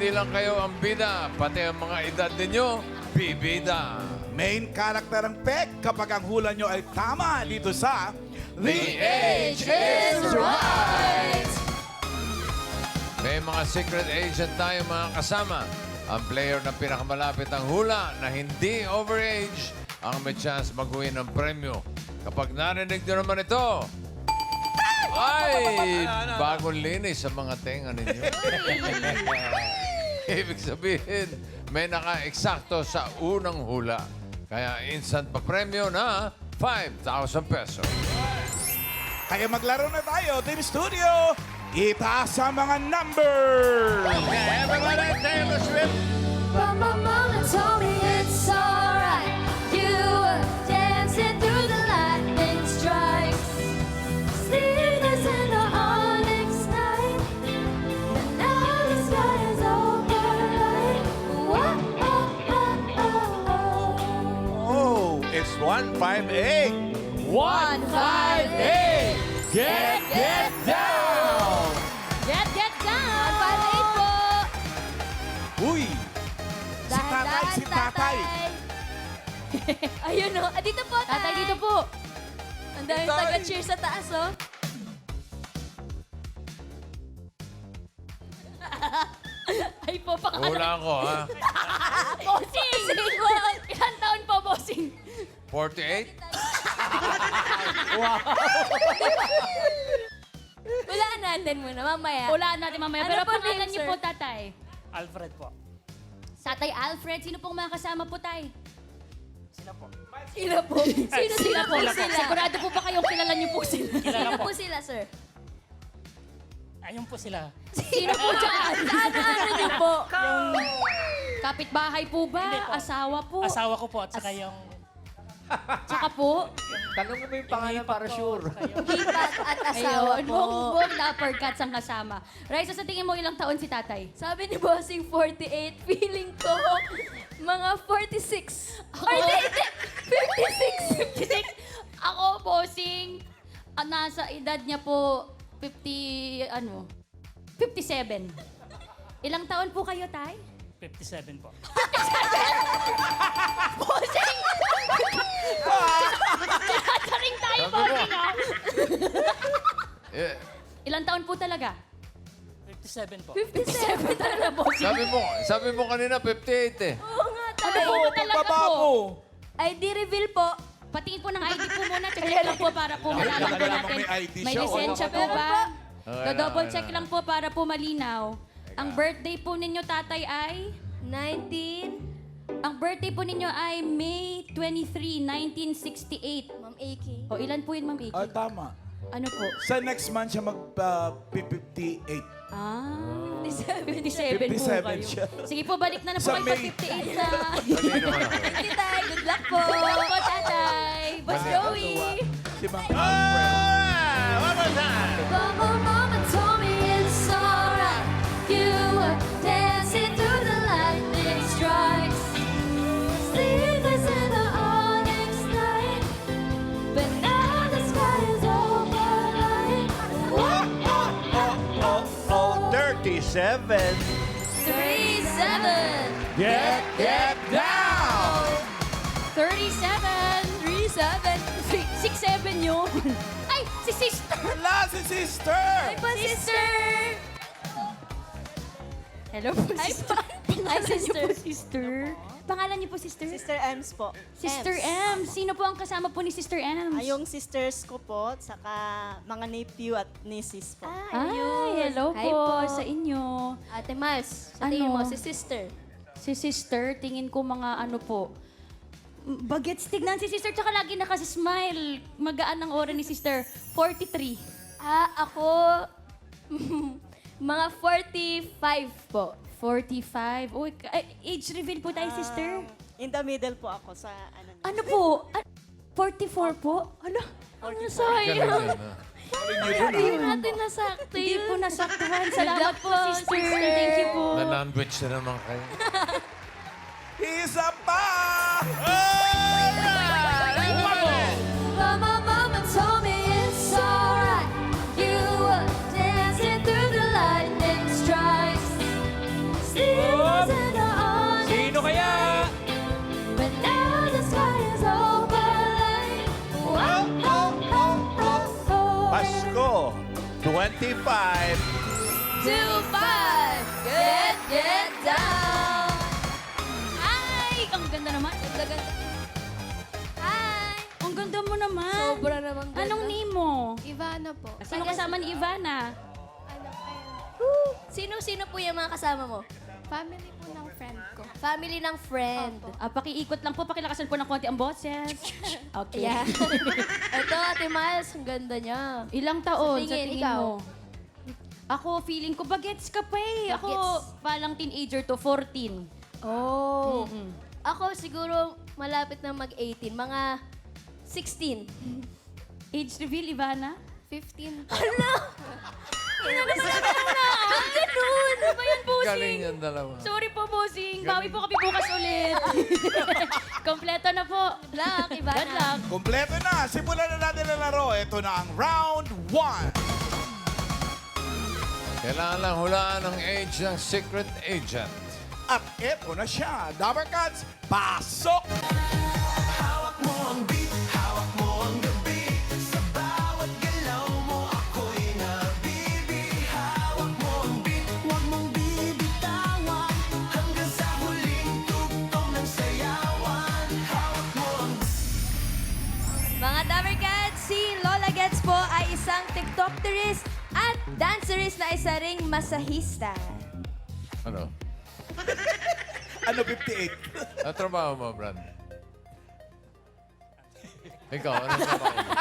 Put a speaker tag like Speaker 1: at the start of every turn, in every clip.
Speaker 1: hindi lang kayo ang bida, pati ang mga edad ninyo, bibida.
Speaker 2: Main character ang peg kapag ang hula nyo ay tama dito sa
Speaker 1: The Age is Right! May mga secret agent tayo mga kasama. Ang player na pinakamalapit ang hula na hindi overage ang may chance mag-win ng premyo. Kapag narinig nyo naman ito, ay, bagong linis sa mga tenga ninyo. Ibig sabihin, may naka-eksakto sa unang hula. Kaya instant pa premyo na 5,000 pesos.
Speaker 2: Kaya maglaro na tayo, Team Studio. Itaas ang mga numbers!
Speaker 1: Everybody, Taylor Swift!
Speaker 3: But my mama told me it's alright. You were dancing through the lightning strikes. Sleepless in the onyx night. And now the sky is overlight. Whoa, oh, oh, oh,
Speaker 2: Oh, it's 158.
Speaker 3: 158.
Speaker 1: Get down!
Speaker 3: Get down! 158 po.
Speaker 2: Uy! Si tatay, si tatay.
Speaker 3: Ayun o. Dito po, tay.
Speaker 4: Tatay, dito po.
Speaker 3: Ang daming taga-cheer sa taas, oh.
Speaker 4: Ay po, pangalan.
Speaker 1: Hula ko, ha?
Speaker 4: Bossing! Ilan taon po, bossing?
Speaker 1: 48?
Speaker 3: Hulaan natin muna, mamaya.
Speaker 4: Hulaan natin mamaya.
Speaker 3: Ano
Speaker 4: Pero
Speaker 3: po
Speaker 4: pangalan
Speaker 3: name,
Speaker 4: niyo
Speaker 3: sir?
Speaker 4: po, tatay.
Speaker 5: Alfred po.
Speaker 4: Tatay Alfred, sino pong mga kasama po, tay?
Speaker 5: Sila po.
Speaker 3: Sino po? Sino po sila?
Speaker 4: Sigurado po ba kayong kilala niyo po sila?
Speaker 3: Sino po sila, sir?
Speaker 5: Ayun po sila.
Speaker 4: Sino po dyan?
Speaker 3: Ano niyo po?
Speaker 4: Kapitbahay po ba?
Speaker 5: Hindi po.
Speaker 4: Asawa po?
Speaker 5: Asawa ko po at saka yung...
Speaker 4: Tsaka po?
Speaker 1: Tanong mo yung pangalan para sure.
Speaker 3: Hipat at asawa
Speaker 4: Ayun,
Speaker 3: po.
Speaker 4: buong upper cuts ang kasama. Raisa, sa tingin mo ilang taon si tatay?
Speaker 3: Sabi ni Bossing 48, feeling ko mga 46.
Speaker 4: Ako?
Speaker 3: Ay, hindi. 56.
Speaker 4: 56? Ako, bossing, nasa edad niya po 57. Ilang taon po kayo, tay?
Speaker 5: 57 po.
Speaker 4: Bossing! Sinatsaring tayo,
Speaker 1: Sabi mo.
Speaker 4: bossing, ha?
Speaker 1: Eh,
Speaker 4: Ilang taon po talaga?
Speaker 5: 57 po.
Speaker 4: 57 talaga, bossing.
Speaker 1: sabi mo kanina 58 eh.
Speaker 3: Oo nga,
Speaker 4: Ano
Speaker 3: tay.
Speaker 4: po talaga po?
Speaker 3: ID reveal po.
Speaker 4: Patingin po ng ID po muna. Check lang po para po malaman po
Speaker 2: Alam mo
Speaker 4: natin.
Speaker 2: may ID
Speaker 4: May
Speaker 2: siya,
Speaker 4: lisensya po
Speaker 3: Meron
Speaker 4: ba?
Speaker 1: Okay
Speaker 4: Do-double
Speaker 1: lang,
Speaker 4: check
Speaker 1: okay
Speaker 4: lang po para po malinaw. Ang birthday po ninyo, tatay, ay?
Speaker 3: 19.
Speaker 4: Ang birthday po ninyo ay May 23, 1968.
Speaker 3: Ma'am AK.
Speaker 4: O, ilan po yun, Ma'am Iki?
Speaker 2: Ah, tama.
Speaker 4: Ano po?
Speaker 2: Sa next month siya mag-58.
Speaker 4: Ah,
Speaker 3: 57.
Speaker 4: 57 po
Speaker 2: 57
Speaker 4: kayo.
Speaker 2: siya.
Speaker 4: Sige po, balik na
Speaker 2: Sa
Speaker 4: po kayo
Speaker 2: May.
Speaker 4: sa 58 na.
Speaker 1: Dali naman ako.
Speaker 3: Thank you, tay. Good luck po.
Speaker 4: Good luck po, tatay. Boss
Speaker 1: Mali.
Speaker 4: Joey.
Speaker 2: Si Mang Alfred.
Speaker 3: But my mama told me it's alright. You were dancing through the lightning strikes. Sleepless in the onyx night. But now the sky is overlight.
Speaker 2: Oh, 37.
Speaker 3: 3-7.
Speaker 2: Get down!
Speaker 4: 37.
Speaker 3: 3-7.
Speaker 4: 6-7 yun. Ay, si sister.
Speaker 2: Wala si sister!
Speaker 3: Ay pa, sister.
Speaker 4: Hello po,
Speaker 3: Ay
Speaker 4: sister.
Speaker 3: pa. Ay,
Speaker 4: Pangalan niyo
Speaker 3: sister.
Speaker 4: po, sister. Pangalan niyo po, sister?
Speaker 6: Sister Ems po.
Speaker 4: Sister M. Sino po ang kasama po ni Sister M?
Speaker 6: Ay, yung sisters ko po, saka mga nephew at nieces po.
Speaker 4: Ay, hello
Speaker 3: Hi
Speaker 4: po,
Speaker 3: po.
Speaker 4: sa inyo.
Speaker 3: Ate Miles, sa
Speaker 4: Ano?
Speaker 3: tingin mo, si sister.
Speaker 4: Si sister, tingin ko mga ano po. Bagets, tignan si sister, tsaka lagi nakasismile. Magaan ang aura ni sister. 43.
Speaker 3: Ako, mga 45 po.
Speaker 4: 45. Uy, age reveal po tayo, sister.
Speaker 6: In the middle po ako sa ano niya.
Speaker 4: Ano po? 44 po? Ano? Ano
Speaker 1: Galing
Speaker 4: sayang?
Speaker 1: din, ha?
Speaker 3: Hindi natin nasakto
Speaker 4: Hindi
Speaker 3: yun.
Speaker 4: po nasaktuhan. Salamat
Speaker 3: Good
Speaker 4: po,
Speaker 3: luck po,
Speaker 4: sister.
Speaker 3: sister.
Speaker 4: Thank you po.
Speaker 1: Na-language na naman kayo.
Speaker 2: Isa pa!
Speaker 3: But my mama told me it's alright. You were dancing through the lightning strikes. Sleep
Speaker 2: 25.
Speaker 3: 2-5. Get down.
Speaker 4: Ay! Ang ganda naman.
Speaker 3: Ganda. Hi.
Speaker 4: Ang ganda mo naman.
Speaker 3: Sobra namang ganda.
Speaker 4: Anong name mo?
Speaker 3: Ivana po.
Speaker 4: Sino kasama ni Ivana?
Speaker 3: Ano Sino po yung mga kasama mo?
Speaker 7: Family po ng friend ko.
Speaker 3: Family ng friend.
Speaker 4: Pakiikot lang po, pakilakasan po ng konti ang boses. Okay.
Speaker 3: Yeah. Ito, Ate Miles, ang ganda niya.
Speaker 4: Ilang taon
Speaker 3: Sa
Speaker 4: sa
Speaker 3: tingin,
Speaker 4: tingin
Speaker 3: ikaw?
Speaker 4: mo? Ako, feeling ko bagets ka pa eh. Ako,
Speaker 3: Bagets.
Speaker 4: palang teenager to, 14.
Speaker 3: Oh.
Speaker 4: Mm-mm.
Speaker 3: Ako siguro malapit na mag-18. Mga 16.
Speaker 4: Age reveal, Ivana?
Speaker 7: 15 po.
Speaker 4: Ganun! Ano ba yan, bossing?
Speaker 1: Galing yan dalawa.
Speaker 4: Sorry po, bossing. Bawi po kami bukas ulit. Kompleto na po.
Speaker 3: Good luck, Ivana.
Speaker 4: Good luck.
Speaker 2: Kompleto na. Simulan na natin ang laro. Ito na ang round 1.
Speaker 1: Kailangan lang hulaan ang age ng secret agent.
Speaker 2: At ito na siya. Dabber Cats, pasok!
Speaker 3: Mga Dabber Cats, si Lola Gets po ay isang TikTokerist at dancerist na isa ring masahista.
Speaker 1: Ano?
Speaker 2: Ano 58?
Speaker 1: Ano trabaho mo, Brad? Ikaw, ano trabaho mo?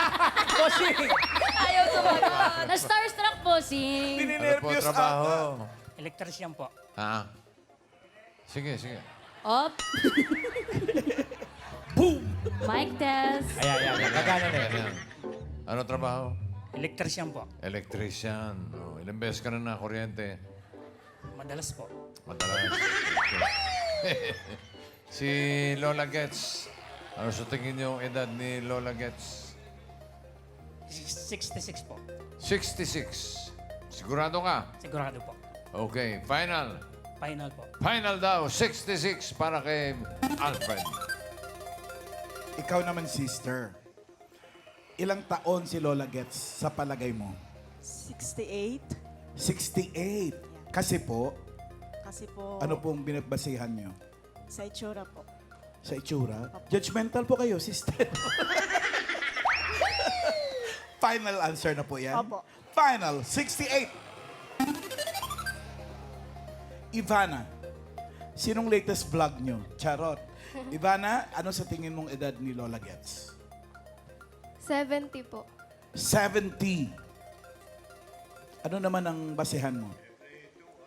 Speaker 3: Ayaw sumagot.
Speaker 4: Na-starstruck, bossing.
Speaker 1: Ano po
Speaker 2: Pininervyos
Speaker 1: trabaho?
Speaker 2: ata.
Speaker 5: Electrician po.
Speaker 1: Ha? Sige, sige.
Speaker 4: Op.
Speaker 2: Boom!
Speaker 4: Mic test.
Speaker 1: Ayan. Ano trabaho?
Speaker 5: Electrician po.
Speaker 1: Electrician. Oh, ilang beses ka na kuryente?
Speaker 5: Madalas po.
Speaker 1: Madalas. Si Lola Gets. Ano sa tingin niyo ang edad ni Lola Gets?
Speaker 5: 66 po.
Speaker 1: 66. Sigurado ka?
Speaker 5: Sigurado po.
Speaker 1: Okay, final.
Speaker 5: Final po.
Speaker 1: Final daw, 66 para kay Alfred.
Speaker 2: Ikaw naman, sister. Ilang taon si Lola Gets sa palagay mo?
Speaker 6: 68.
Speaker 2: 68. Kasi po,
Speaker 6: Kasi po,
Speaker 2: ano pong binagbasihan nyo?
Speaker 6: sa itsura po.
Speaker 2: Sa itsura? Judgmental po kayo, sister. Final answer na po yan?
Speaker 6: Opo.
Speaker 2: Final, 68. Ivana, sinong latest vlog nyo? Charot. Ivana, ano sa tingin mong edad ni Lola Gets?
Speaker 7: 70 po.
Speaker 2: 70. Ano naman ang basehan mo?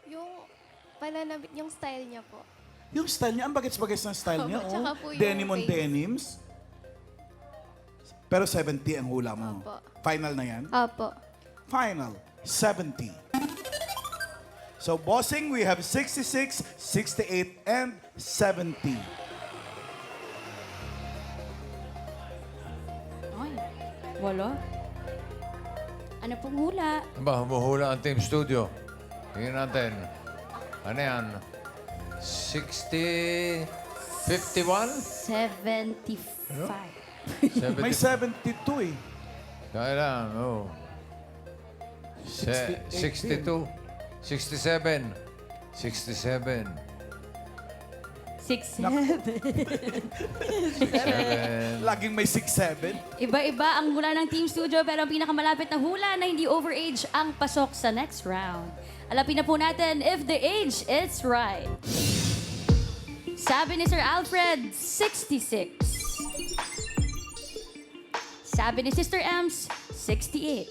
Speaker 7: Yung pananabit, yung style niya po.
Speaker 2: Yung style niya, ang bagets-bagets ng style niya.
Speaker 7: Opo, tsaka
Speaker 2: Oh.
Speaker 7: po yung
Speaker 2: Denim on
Speaker 7: face.
Speaker 2: denims. Pero 70 ang hula mo.
Speaker 7: Opo.
Speaker 2: Final na yan?
Speaker 7: Apo.
Speaker 2: Final, 70. So, bossing, we have 66, 68, and 70.
Speaker 4: Ay, wala. Ano pong hula?
Speaker 1: Ba, humuhula ang Team Studio. Tingnan natin. Ano yan? 60... 51?
Speaker 4: 75.
Speaker 1: 70.
Speaker 2: May 72 eh.
Speaker 1: Kaya lang, oh.
Speaker 2: 68
Speaker 1: 62. 67. 67.
Speaker 4: 6, 7.
Speaker 1: 7.
Speaker 2: Laging may 6-7.
Speaker 4: Iba-iba ang hula ng Team Studio pero ang pinakamalapit na hula na hindi overage ang pasok sa next round. Alapin na po natin if the age is right. Sabi ni Sir Alfred, 66. Sabi ni Sister Ems, 68.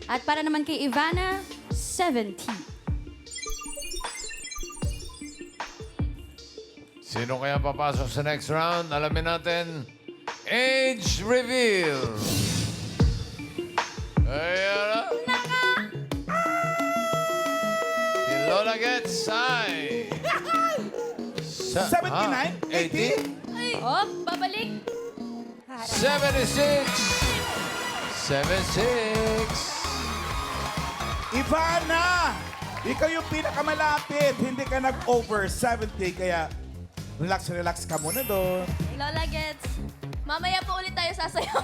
Speaker 4: At para naman kay Ivana, 70.
Speaker 1: Sino kaya papasok sa next round? Alamin natin. Age reveal. Ayan na. Si Lola Gets ay...
Speaker 2: 79? 80?
Speaker 4: Oh, babalik.
Speaker 1: 76. 76.
Speaker 2: Ivana! Ikaw yung pinakamalapit. Hindi ka nag-over 70. Kaya relax ka muna doon.
Speaker 3: Lola Gets, mamaya po ulit tayo sasayaw.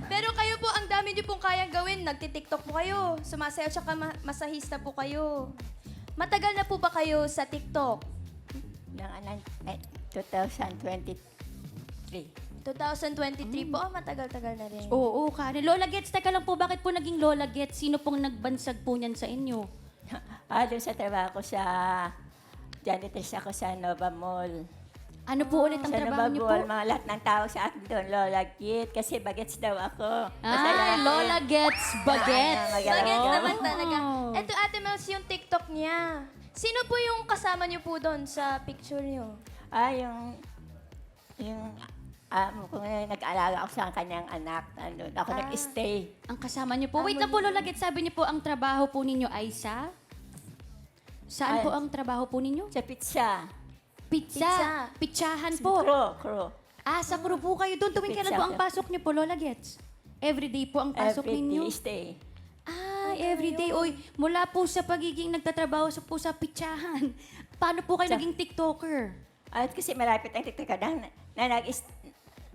Speaker 3: Pero kayo po ang dami
Speaker 8: dami niyo pong kayang gawin. Nagtitiktok po kayo, sumasayaw, tsaka masahista po kayo. Matagal na po ba kayo sa TikTok?
Speaker 6: Ng 2023.
Speaker 8: 2023 po, matagal-tagal na rin.
Speaker 4: Oo, Karen. Lola Gets, teka lang po, bakit po naging Lola Gets? Sino pong nagbansag po niyan sa inyo?
Speaker 6: Doon sa trabaho ko sa janitress ako sa Nova Mall.
Speaker 4: Ano po ulit ang
Speaker 6: Sa
Speaker 4: trabaho
Speaker 6: Nova
Speaker 4: niyo po?
Speaker 6: Mall, mga lahat ng tao sa akin doon, Lola Git, kasi bagets daw ako.
Speaker 4: Ay, Lola Gets Bagets.
Speaker 8: Bagets
Speaker 6: Oh.
Speaker 8: naman talaga. Ito, Ate Mels, yung TikTok niya. Sino po yung kasama niyo po doon sa picture niyo?
Speaker 6: Yung kung nag-alaga ako sa kanyang anak, ano, ako nag-stay.
Speaker 4: Ang kasama niyo po. Wait lang po, Lola Gets, sabi niyo po ang trabaho po ninyo ay sa? Saan
Speaker 6: Ay.
Speaker 4: po ang trabaho po ninyo?
Speaker 6: Sa pizza.
Speaker 4: Pizza. Pitsahan po.
Speaker 6: Crew.
Speaker 4: Ah, sa crew po kayo doon. Tuwing kailan po ang pasok niyo po, Lola Gets? Everyday po ang pasok
Speaker 6: Every
Speaker 4: ninyo?
Speaker 6: day stay.
Speaker 4: Ah, everyday. Oy, mula po sa pagiging nagtatrabaho po sa pitsahan, paano po kayo naging TikToker?
Speaker 6: At kasi malapit ang TikTok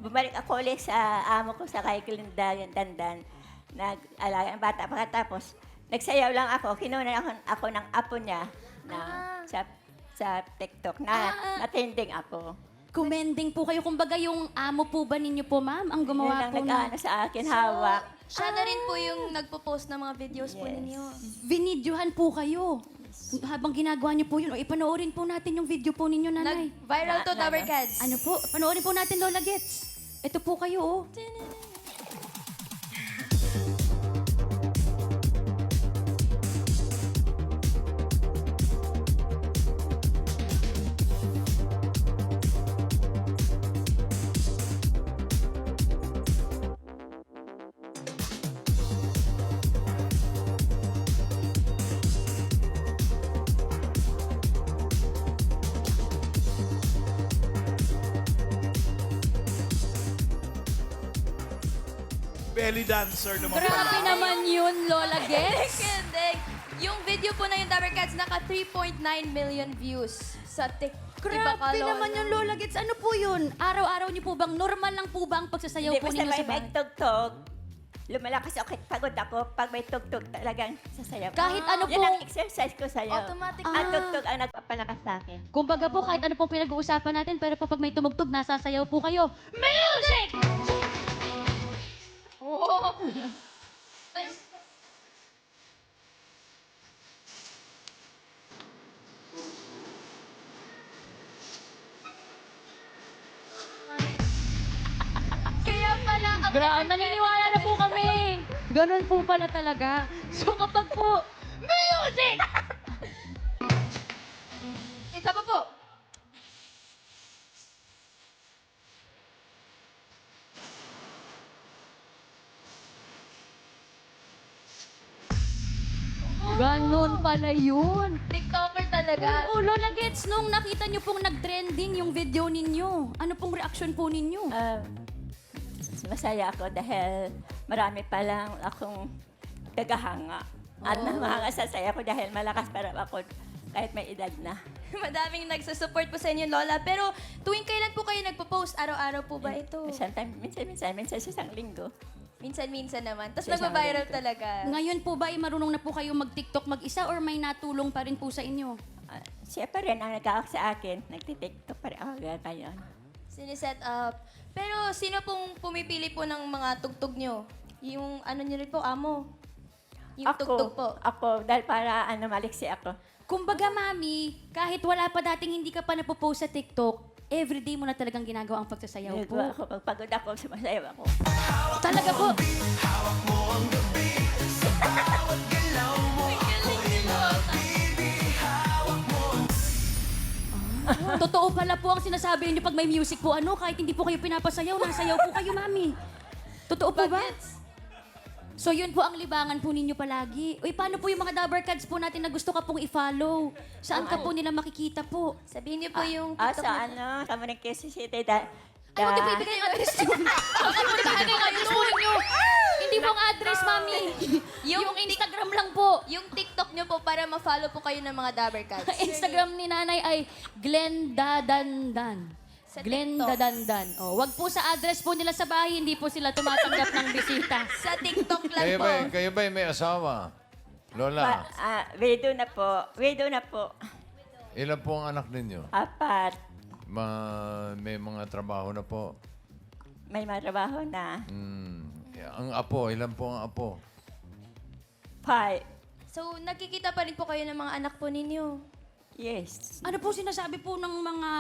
Speaker 6: bumalik ako ulit sa amo ko sa kay Glindagan Dandan. Nag-alaga ang bata. Pagkatapos, nagsayaw lang ako. Kinunan ako ng apo niya sa TikTok na natending ako.
Speaker 4: Commending po kayo. Kumbaga yung amo po ba ninyo po, ma'am? Ang gumawa
Speaker 6: Yun ang
Speaker 4: po na
Speaker 6: nag-ano sa akin, hawak.
Speaker 8: Siya na rin po yung nagpo-post ng mga videos po ninyo.
Speaker 4: binidyohan po kayo. Habang ginagawa niyo po yun, o ipanoorin po natin yung video po ninyo, nanay.
Speaker 8: Nag-viral to, Tower Cats.
Speaker 4: Ano po? Panoorin po natin, Lola Gets. Ito po kayo, oh.
Speaker 2: Belly dancer naman
Speaker 4: Grabe
Speaker 2: pala.
Speaker 4: naman yun, Lola Gets.
Speaker 8: Hindi. Yung video po na yung Tower Cats, naka 3.9 million views sa TikTok.
Speaker 4: Grabe naman yung Lola Gets. Ano po yun? Araw-araw niyo po bang, normal lang po ba ang pagsasayaw
Speaker 6: Hindi
Speaker 4: po
Speaker 6: basta
Speaker 4: ninyo sa
Speaker 6: may
Speaker 4: bahay?
Speaker 6: tugtog. Lumalakas ako, pagod ako. Pag may tugtog, talagang sasayaw.
Speaker 4: Kahit ano
Speaker 6: Yan
Speaker 4: po,
Speaker 6: ang exercise ko sa'yo.
Speaker 8: Automatic.
Speaker 6: Ang tugtog ang nagpapalakas sa akin.
Speaker 4: kumbaga po, kahit ano pong pinag-uusapan natin, pero pag may tumugtog, nasasayaw po kayo. Music!
Speaker 8: Kaya pala,
Speaker 4: Grabe, naniniwala na po kami. Ganun po pala talaga. So kapag po, music!
Speaker 8: isa pa po.
Speaker 4: Ganun pala yun.
Speaker 8: TikToker talaga.
Speaker 4: Oo, Lola Gets, nung nakita niyo pong nag-trending yung video ninyo, ano pong reaction po ninyo?
Speaker 6: Masaya ako dahil marami pa lang akong tagahanga. At nakakasasaya ko dahil malakas para ako kahit may edad na.
Speaker 8: Madaming nagsusupport po sa inyo, Lola. Pero tuwing kailan po kayo nagpo-post? Araw-araw po ba ito?
Speaker 6: Minsan sa isang linggo.
Speaker 8: Minsan-minsan naman. Tapos
Speaker 6: Sa isang
Speaker 8: nagpa-viral
Speaker 6: linggo.
Speaker 8: talaga.
Speaker 4: Ngayon po ba ay marunong na po kayo mag-TikTok mag-isa or may natulong pa rin po sa inyo?
Speaker 6: Siya pa rin ang nag-aak sa akin. Nagtitiktok pa rin ako ngayon.
Speaker 8: Siniset up. Pero sino pong pumipili po ng mga tugtog nyo? Yung ano nyo rin po, amo? Yung tugtog po.
Speaker 6: Ako, dahil para maliksi ako.
Speaker 4: Kumbaga, mami, kahit wala pa dating hindi ka pa napopost sa TikTok, everyday mo na talagang ginagawa ang pagsasayaw po.
Speaker 6: Ginagawa ako, pag pagod ako, sumasayaw ako.
Speaker 4: Talaga po. Totoo pala po ang sinasabi niyo pag may music po, kahit hindi po kayo pinapasayaw, nasayaw po kayo, mami. Totoo po ba? So yun po ang libangan po ninyo palagi. Uy, paano po yung mga Dabber Cats po natin na gusto ka pong i-follow? Saan ka po nila makikita po?
Speaker 8: Sabihin niyo po yung
Speaker 6: Sa
Speaker 8: TikTok nyo.
Speaker 6: kamo ng Quezon City,
Speaker 4: Ay, huwag niyo po ibigay yung address nyo. Huwag niyo po ibigay yung address po ninyo. Hindi po ang address, mami. Yung Instagram lang po.
Speaker 8: Yung TikTok nyo po para ma-follow po kayo ng mga Dabber Cats.
Speaker 4: Instagram ni nanay ay Glendadandan.
Speaker 8: Sa
Speaker 4: Glenda
Speaker 8: TikTok.
Speaker 4: Dandan. Oh, wag po sa address po nila sa bahay, hindi po sila tumatanggap ng bisita.
Speaker 8: Sa TikTok lang
Speaker 1: Kayo
Speaker 8: po.
Speaker 1: kayo ba may asawa? Lola,
Speaker 6: Widow na po. Widow na po.
Speaker 1: ilan po ang anak ninyo?
Speaker 6: 4.
Speaker 1: May mga trabaho na po.
Speaker 6: May matrabaho na.
Speaker 1: Ang apo, ilan po ang apo?
Speaker 6: 5.
Speaker 8: So, nakikita pa rin po kayo ng mga anak po ninyo.
Speaker 6: Yes.
Speaker 4: Ano po sinasabi po ng mga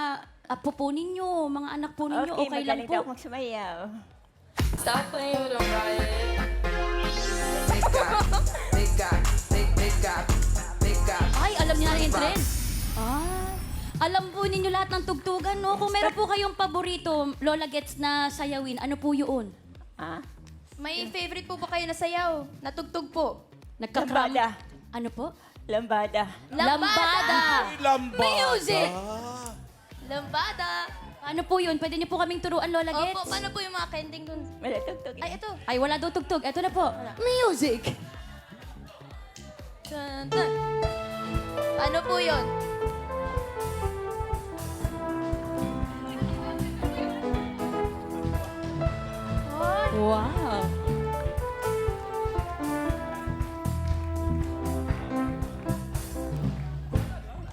Speaker 4: apo po ninyo, mga anak po ninyo, okay, lang
Speaker 6: magaling daw
Speaker 4: po?
Speaker 6: akong sumayaw.
Speaker 3: Stop playing with them, Ryan.
Speaker 4: Ay, alam niyo na yung trend. Alam po ninyo lahat ng tugtugan, no? Kung meron po kayong paborito, Lola Gets na sayawin, ano po yun?
Speaker 6: Ah?
Speaker 8: May favorite po ba kayo na sayaw? Natugtog po?
Speaker 4: Nagkakram...
Speaker 6: Lambada.
Speaker 4: Ano po?
Speaker 6: Lambada.
Speaker 4: Lambada!
Speaker 2: Lambada.
Speaker 4: Music!
Speaker 8: Lambada!
Speaker 4: Ano po yun? Pwede niyo po kaming turuan, Lola
Speaker 8: Opo,
Speaker 4: Gets?
Speaker 8: paano po yung mga kending dun?
Speaker 6: Wala tugtog.
Speaker 8: Ay, ito.
Speaker 4: Ay, wala daw tugtog. Ito na po. Music!
Speaker 8: Dun, dun. Ano po yun?
Speaker 4: Wow!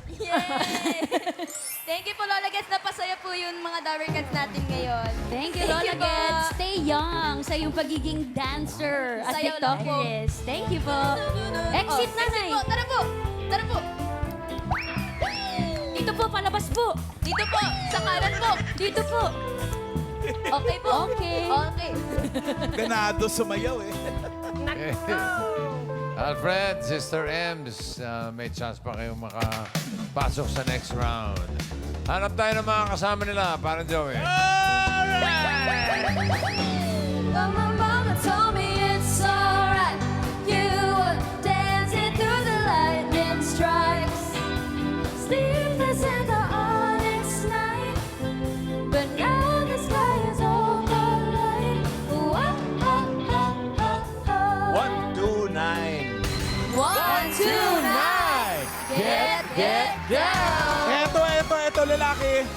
Speaker 8: Yay! Thank you po, Lola Gets. Napasaya po yung mga Dabber Cats natin ngayon.
Speaker 4: Thank you, Lola
Speaker 8: po.
Speaker 4: Gets. Stay young sa iyong pagiging dancer at
Speaker 8: Sayaw lang po.
Speaker 4: TikTokeress. Thank you po. Exit, nanay.
Speaker 8: Po, tara po! Tara po!
Speaker 4: Dito po, palabas po.
Speaker 8: Dito po! Sa kanan po!
Speaker 4: Dito po.
Speaker 8: Okay po?
Speaker 4: Okay.
Speaker 8: Okay.
Speaker 2: Ganado sumayaw eh.
Speaker 1: Alfred, Sister Ems, may chance pa kayong makapasok sa next round. Hanap tayo ng mga kasama nila, parang Joey.
Speaker 3: But my mama told me it's alright. You were dancing through the lightning strikes, sleepless in the onyx night. But now the sky is overlaid. Whoa, oh, oh, oh, oh.
Speaker 9: 129.
Speaker 3: 129. Get down.
Speaker 2: Eto, lalaki.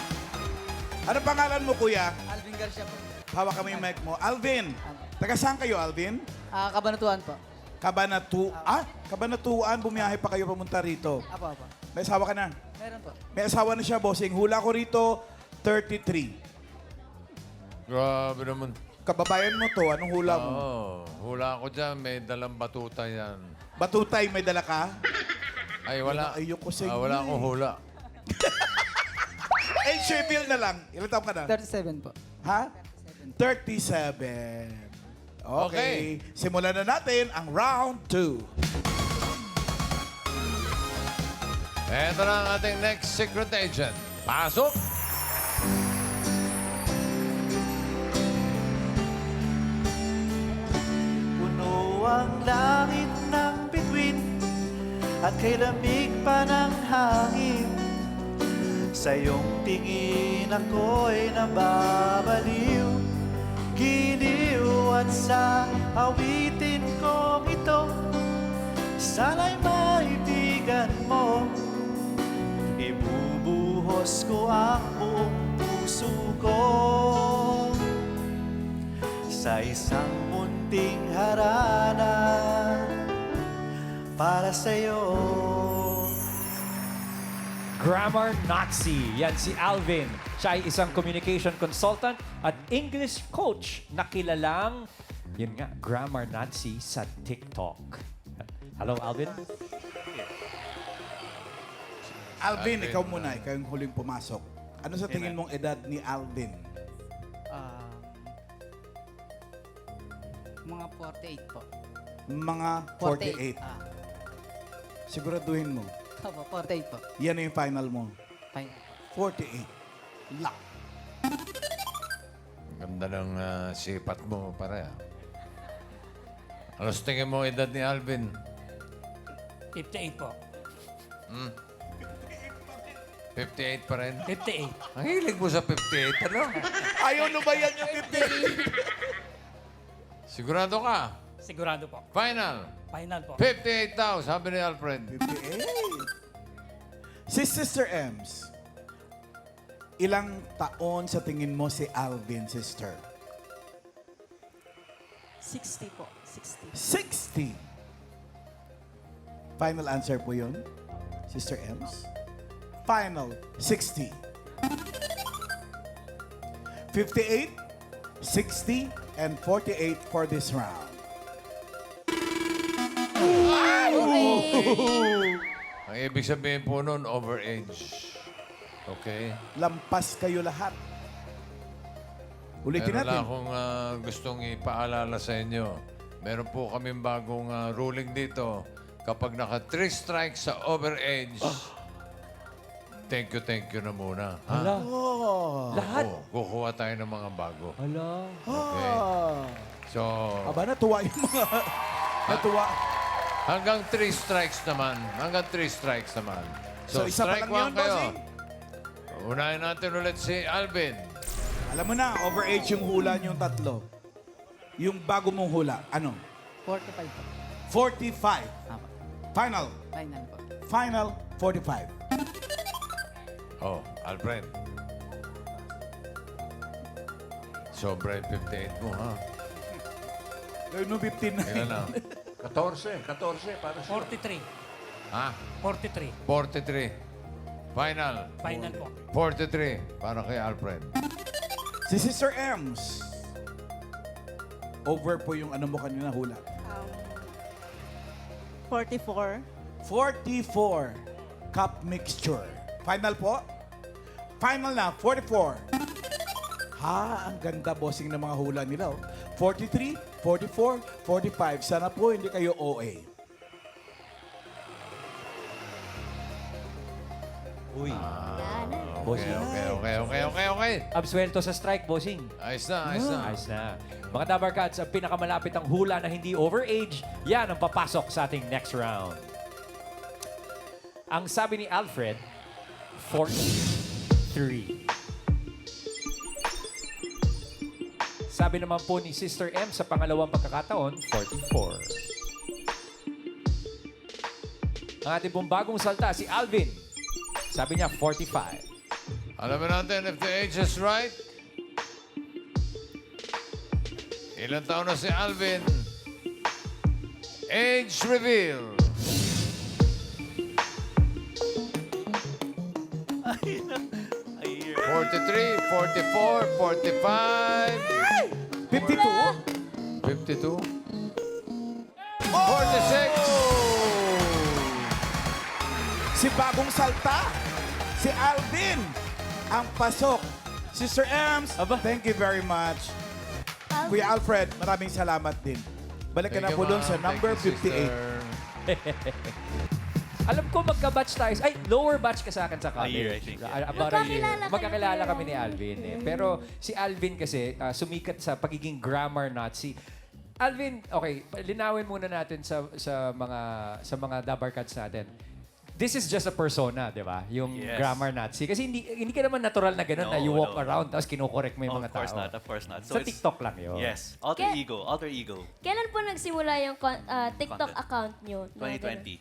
Speaker 2: Ano pangalan mo, kuya?
Speaker 5: Alvin Garcia po.
Speaker 2: Hawak kami yung mic mo. Alvin. Taga saan kayo, Alvin?
Speaker 5: Kabanatuan po.
Speaker 2: Kabanatuan. Bumiyahe pa kayo pamunta rito.
Speaker 5: Apo.
Speaker 2: May asawa ka na?
Speaker 5: Meron po.
Speaker 2: May asawa na siya, bossing. Hula ko rito, 33.
Speaker 1: Grabe naman.
Speaker 2: Kababayan mo to, anong hula mo?
Speaker 1: Hula ko dyan, may dalang batuta yan.
Speaker 2: Batutay, may dala ka?
Speaker 1: Ay, wala.
Speaker 2: Ayoko sa inyo
Speaker 1: Wala
Speaker 2: eh.
Speaker 1: akong hula.
Speaker 2: Bill na lang. Ilan taon ka na?
Speaker 5: 37 po.
Speaker 2: Ha? 37. Okay. Simulan na natin ang round 2.
Speaker 1: Ito na ang ating next secret agent. Pasok!
Speaker 9: Puno ang langit ng bituin at kay lamig pa ng hangin. Sa iyong tingin ako'y nababaliw, giliw at sa awitin kong ito, sana'y maibigan mo. Ibubuhos ko ang buong puso ko sa isang munting harana para sa'yo.
Speaker 10: Grammar Nazi. Yan si Alvin. Siya ay isang communication consultant at English coach na kilalang, yun nga, Grammar Nazi sa TikTok. Hello, Alvin.
Speaker 2: Alvin, ikaw muna. Ikaw yung huling pumasok. Ano sa tingin mong edad ni Alvin?
Speaker 5: Mga 48 po.
Speaker 2: Mga 48. Siguraduhin mo.
Speaker 5: Opo, 48 po.
Speaker 2: Yan na yung final mo.
Speaker 5: Fine.
Speaker 2: 48. Lock.
Speaker 1: Ganda ng sipat mo, pare. Ano sa tingin mo edad ni Alvin?
Speaker 5: 58 po.
Speaker 1: 58 pa rin?
Speaker 5: 58.
Speaker 1: Ang hilig mo sa 58, ano?
Speaker 2: Ayaw lubayan yung 50.
Speaker 1: Sigurado ka?
Speaker 5: Sigurado po.
Speaker 1: Final.
Speaker 5: Final po.
Speaker 1: 58,000, sabi ni Alfred.
Speaker 2: 58. Si Sister Ems, Ilang taon sa tingin mo si Alvin, sister?
Speaker 5: 60 po. 60.
Speaker 2: 60. Final answer po yun, Sister Ems? Final, 60. 58, 60, and 48 for this round.
Speaker 1: Ang ibig sabihin po nun, overage. Okay?
Speaker 2: Lampas kayo lahat. Ulitin
Speaker 1: Meron lang
Speaker 2: natin.
Speaker 1: akong gustong ipaalala sa inyo. Meron po kaming bagong ruling dito. Kapag naka 3 strikes sa overage, thank you na muna. Ha?
Speaker 10: Hala.
Speaker 2: Oh.
Speaker 10: Lahat.
Speaker 1: Oo, kukuha tayo ng mga bago.
Speaker 10: Hala.
Speaker 1: Okay?
Speaker 2: Ah.
Speaker 1: So,
Speaker 2: Aba, natuwa yung mga... natuwa.
Speaker 1: hanggang 3 strikes naman. Hanggang 3 strikes naman.
Speaker 2: So, isa pa
Speaker 1: strike
Speaker 2: lang yun,
Speaker 1: 1 kayo.
Speaker 2: bossing?
Speaker 1: Unahin natin ulit si Alvin.
Speaker 2: Alam mo na, overage yung hula niyong tatlo. Yung bago mong hula, ano?
Speaker 5: 45 po.
Speaker 2: 45.
Speaker 5: Tama.
Speaker 2: Final.
Speaker 5: Final po.
Speaker 2: Final, 45.
Speaker 1: Oh, Alfred. Sobra yung 58 mo, ha?
Speaker 2: Gawin mo 59.
Speaker 1: Kailan na?
Speaker 9: 14 para sa
Speaker 5: 43.
Speaker 1: Ha?
Speaker 5: 43.
Speaker 1: 43. Final.
Speaker 5: Final po.
Speaker 1: 43 para kay Alfred.
Speaker 2: Si Sister Ems. Over po yung ano mo kanina hula.
Speaker 11: 44.
Speaker 2: 44 cup mixture. Final po? Final na, 44. Ha, ang ganda bossing ng mga hula nila. Oh. 43, 44, 45. Sana po hindi kayo OA.
Speaker 10: Uy.
Speaker 1: Okay, okay.
Speaker 10: Absuelto sa strike, bossing.
Speaker 1: Ayos na, ayos na.
Speaker 10: Ayos na. Mga Dabar Cats, ang pinakamalapit ang hula na hindi overage, yan ang papasok sa ating next round. Ang sabi ni Alfred, 43. Sabi naman po ni Sister M sa pangalawang pagkakataon, 44. Ang ating pong bagong salta, si Alvin. Sabi niya, 45.
Speaker 1: Alamin natin if the age is right. Ilan taon na si Alvin? Age reveal.
Speaker 9: Ay,
Speaker 1: 43, 44, 45,
Speaker 2: 52?
Speaker 1: 52, 46.
Speaker 2: Si bagong salta, si Alvin, ang pasok. Sister Ems,
Speaker 10: Aba.
Speaker 2: thank you very much. Kuya Alfred, maraming salamat din. Balik ka na
Speaker 1: Thank
Speaker 2: po
Speaker 1: you,
Speaker 2: doon sa
Speaker 1: ma'am.
Speaker 2: number
Speaker 1: Thank you,
Speaker 2: 58.
Speaker 1: sister.
Speaker 10: Alam ko magka-batch tayo. Ay, lower batch ka sa akin sa college.
Speaker 9: year, I think, yeah.
Speaker 10: About a year.
Speaker 4: Magkakilala kayo,
Speaker 10: Magkakilala
Speaker 4: Kuya.
Speaker 10: kami ni Alvin. Eh. Pero si Alvin kasi sumikat sa pagiging grammar Nazi. Alvin, okay, linawin muna natin sa mga Dabar Cats natin. This is just a persona, di ba? Yung
Speaker 9: Yes.
Speaker 10: grammar Nazi. Kasi hindi ka naman natural na gano'n na you walk around tapos kinukorek mo yung mga tao.
Speaker 9: Of course not.
Speaker 10: Sa TikTok lang yun.
Speaker 9: Yes. Alter
Speaker 8: Ke-
Speaker 9: ego.
Speaker 8: Kailan po nagsimula yung TikTok
Speaker 9: Content.
Speaker 8: account nyo? Na
Speaker 9: 2020.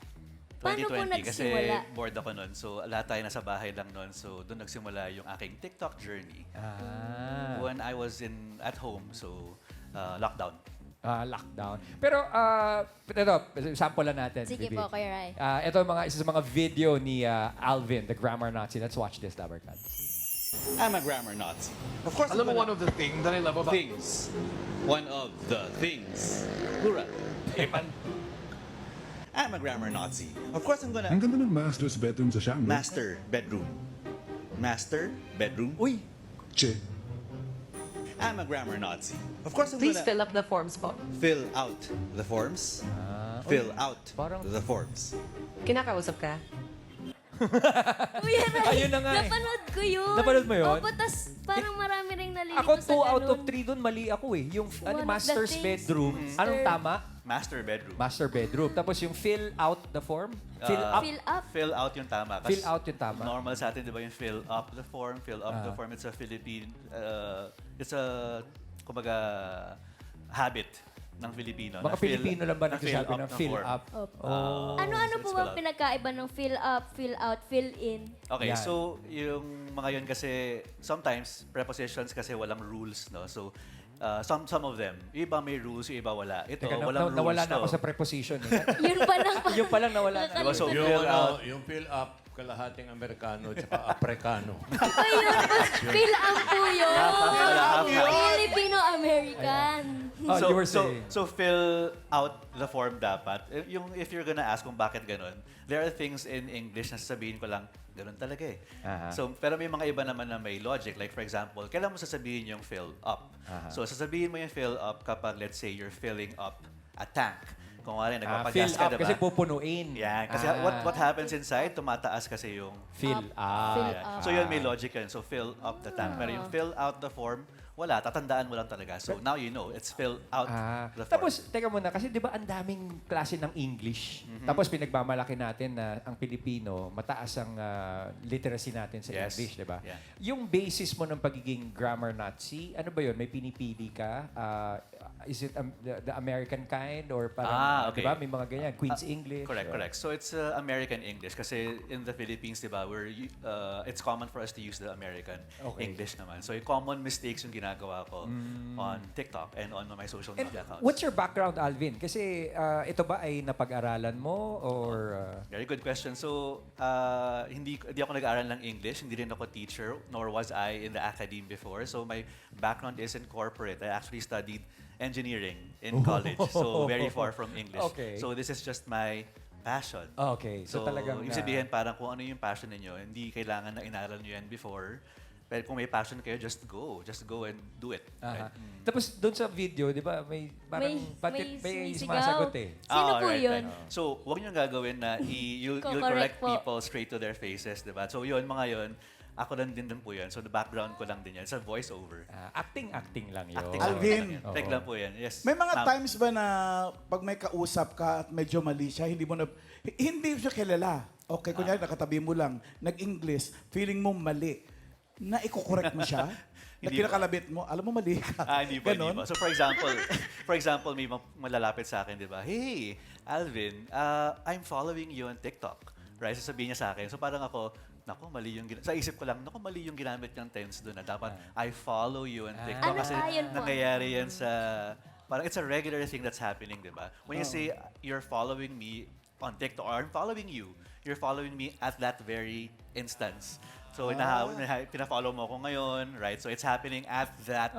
Speaker 8: Paano po
Speaker 9: 2020 kasi
Speaker 8: nagsimula?
Speaker 9: bored ako nun. So, lahat tayo nasa bahay lang nun. So, doon nagsimula yung aking TikTok journey.
Speaker 10: Ah.
Speaker 9: When I was at home, so lockdown.
Speaker 10: Lockdown. Pero, ito, sample lang natin.
Speaker 8: Sige
Speaker 10: Bibi.
Speaker 8: po, Kuya Rai.
Speaker 10: Ito isa sa mga video ni Alvin, the grammar Nazi. Let's watch this, Dabar Cats.
Speaker 12: I'm a grammar Nazi. Of course, alam mo one of the things that I love about things. One of the things. Plural. I'm a grammar Nazi. Of course, I'm gonna
Speaker 13: Ang ganda ng master's bedroom sa Shanghai.
Speaker 12: master bedroom. Master bedroom.
Speaker 10: Uy!
Speaker 13: Che.
Speaker 12: I'm a grammar Nazi. Of course, I'm
Speaker 11: Please
Speaker 12: gonna
Speaker 11: fill up the forms po.
Speaker 12: fill out the forms. Fill out
Speaker 10: parang-
Speaker 12: the forms.
Speaker 11: Kinakausap ka?
Speaker 8: Kuya Rai,
Speaker 10: Ayun na nga eh.
Speaker 8: napanood ko yun.
Speaker 10: Napanood mo yun?
Speaker 8: Opo, tas parang marami rin nalilito
Speaker 10: Ako,
Speaker 8: sa
Speaker 10: 2 out of
Speaker 8: ganun.
Speaker 10: 3 dun, mali ako eh. Yung
Speaker 8: One of the
Speaker 10: master's
Speaker 8: things.
Speaker 10: bedroom. Anong tama?
Speaker 9: Master bedroom.
Speaker 10: Master bedroom. Tapos yung fill out the form? Fill up?
Speaker 8: Fill up.
Speaker 9: Fill out yung tama. Kas
Speaker 10: Fill out yung tama.
Speaker 9: Normal sa atin, di ba yung fill up the form? Fill up the form. It's a Philippine, it's a, kumbaga, habit ng Filipino.
Speaker 10: Mga Pilipino lang ba nagsasabi ng fill up?
Speaker 8: Ano-ano
Speaker 9: so
Speaker 8: Ano po
Speaker 9: it's
Speaker 8: ba
Speaker 9: fill up.
Speaker 8: pinagkaiba ng fill up, fill out, fill in?
Speaker 9: Okay,
Speaker 10: Yan.
Speaker 9: so yung mga yun kasi, sometimes, prepositions kasi walang rules, no? So, some of them, yung iba may rules, yung iba wala. Ito,
Speaker 10: Teka,
Speaker 9: walang rules
Speaker 10: nawala na
Speaker 9: to.
Speaker 10: ako sa preposition.
Speaker 8: Yun pa lang.
Speaker 10: Yung pa lang nawala na.
Speaker 9: Diba? So,
Speaker 1: Yung,
Speaker 9: fill out.
Speaker 1: yung fill up, kalahating Amerikano at Aprikano.
Speaker 8: Ayun, fill up po yun.
Speaker 9: Half.
Speaker 8: Filipino-American.
Speaker 10: Oh, you were saying.
Speaker 9: So fill out the form dapat. If you're gonna ask kung bakit ganun, there are things in English na sasabihin ko lang, ganun talaga eh.
Speaker 10: Aha.
Speaker 9: So, pero may mga iba naman na may logic. Like for example, kailan mo sasabihin yung fill up?
Speaker 10: Aha.
Speaker 9: So sasabihin mo yung fill up kapag let's say you're filling up a tank. Kung wala,
Speaker 10: Fill
Speaker 9: nagpapagas ka,
Speaker 10: up
Speaker 9: diba?
Speaker 10: kasi pupunuin.
Speaker 9: Yan. Kasi what happens inside, tumataas kasi yung
Speaker 10: Fill up.
Speaker 8: Fill
Speaker 9: yeah.
Speaker 8: up.
Speaker 9: So yun, may logic yun. So fill up the tank. Pero yung fill out the form, wala. Tatandaan mo lang talaga. So now you know, it's fill out the form.
Speaker 10: Tapos, teka muna, kasi di ba ang daming klase ng English? Tapos pinagmamalaki natin na ang Pilipino, mataas ang literacy natin sa
Speaker 9: Yes.
Speaker 10: English, di ba?
Speaker 9: Yeah.
Speaker 10: Yung basis mo ng pagiging grammar Nazi, ano ba yun? May pinipili ka? Is it the American kind? Or parang,
Speaker 9: okay.
Speaker 10: di ba? May mga ganyan. Queen's English.
Speaker 9: Correct. So it's American English kasi in the Philippines, di ba, it's common for us to use the American English naman. So yung common mistakes yung ginagawa ko on TikTok and on my social
Speaker 10: And
Speaker 9: media accounts.
Speaker 10: what's your background, Alvin? Kasi ito ba ay napag-aralan mo or...
Speaker 9: Very good question. So, hindi ako nag-aaral ng English, hindi rin ako teacher, nor was I in the academe before. So, my background is in corporate. I actually studied engineering in college, so very far from English.
Speaker 10: Okay.
Speaker 9: So, this is just my passion.
Speaker 10: Okay, so talagang...
Speaker 9: ibig sabihin, parang kung ano yung passion ninyo, hindi kailangan na inaral nyo yan before. Pero kung may passion kayo, just go. Just go and do it.
Speaker 10: Aha. Tapos doon sa video, di ba, may parang may
Speaker 8: sumisigaw.
Speaker 10: sumasagot eh.
Speaker 8: Sino po yun?
Speaker 9: So, huwag niyong gagawin na you'll correct
Speaker 8: Correct po.
Speaker 9: people straight to their faces, di ba? So, yun, mga yun, ako lang din po yun. So, the background ko lang din yan. It's a voice-over.
Speaker 10: Acting lang yun.
Speaker 9: Acting
Speaker 2: Alvin.
Speaker 9: lang. Take lang po yan. Yes.
Speaker 2: May mga
Speaker 9: Tama.
Speaker 2: times ba na pag may kausap ka at medyo mali siya, hindi siya kilala. Okay, kunyari nakatabi mo lang, nag-English, feeling mo mali. Na iko-correct mo siya? Na
Speaker 9: Hindi
Speaker 2: kinakalabit mo, alam mo mali ka.
Speaker 9: Hindi po,
Speaker 2: Ganon?
Speaker 9: hindi po. So, for example, may malalapit sa akin, di ba? Hey, Alvin, I'm following you on TikTok. Right? Sasabihin niya sa akin. So, parang ako, naku, mali yung sa isip ko lang, naku, mali yung ginamit niyang tense doon na dapat I follow you on TikTok.
Speaker 8: Ano
Speaker 9: Kasi
Speaker 8: yun po?
Speaker 9: nangyayari yan sa, parang it's a regular thing that's happening, di ba? When you say, you're following me on TikTok, or I'm following you, you're following me at that very instance. So, pina-follow mo ako ngayon, right? So, it's happening at that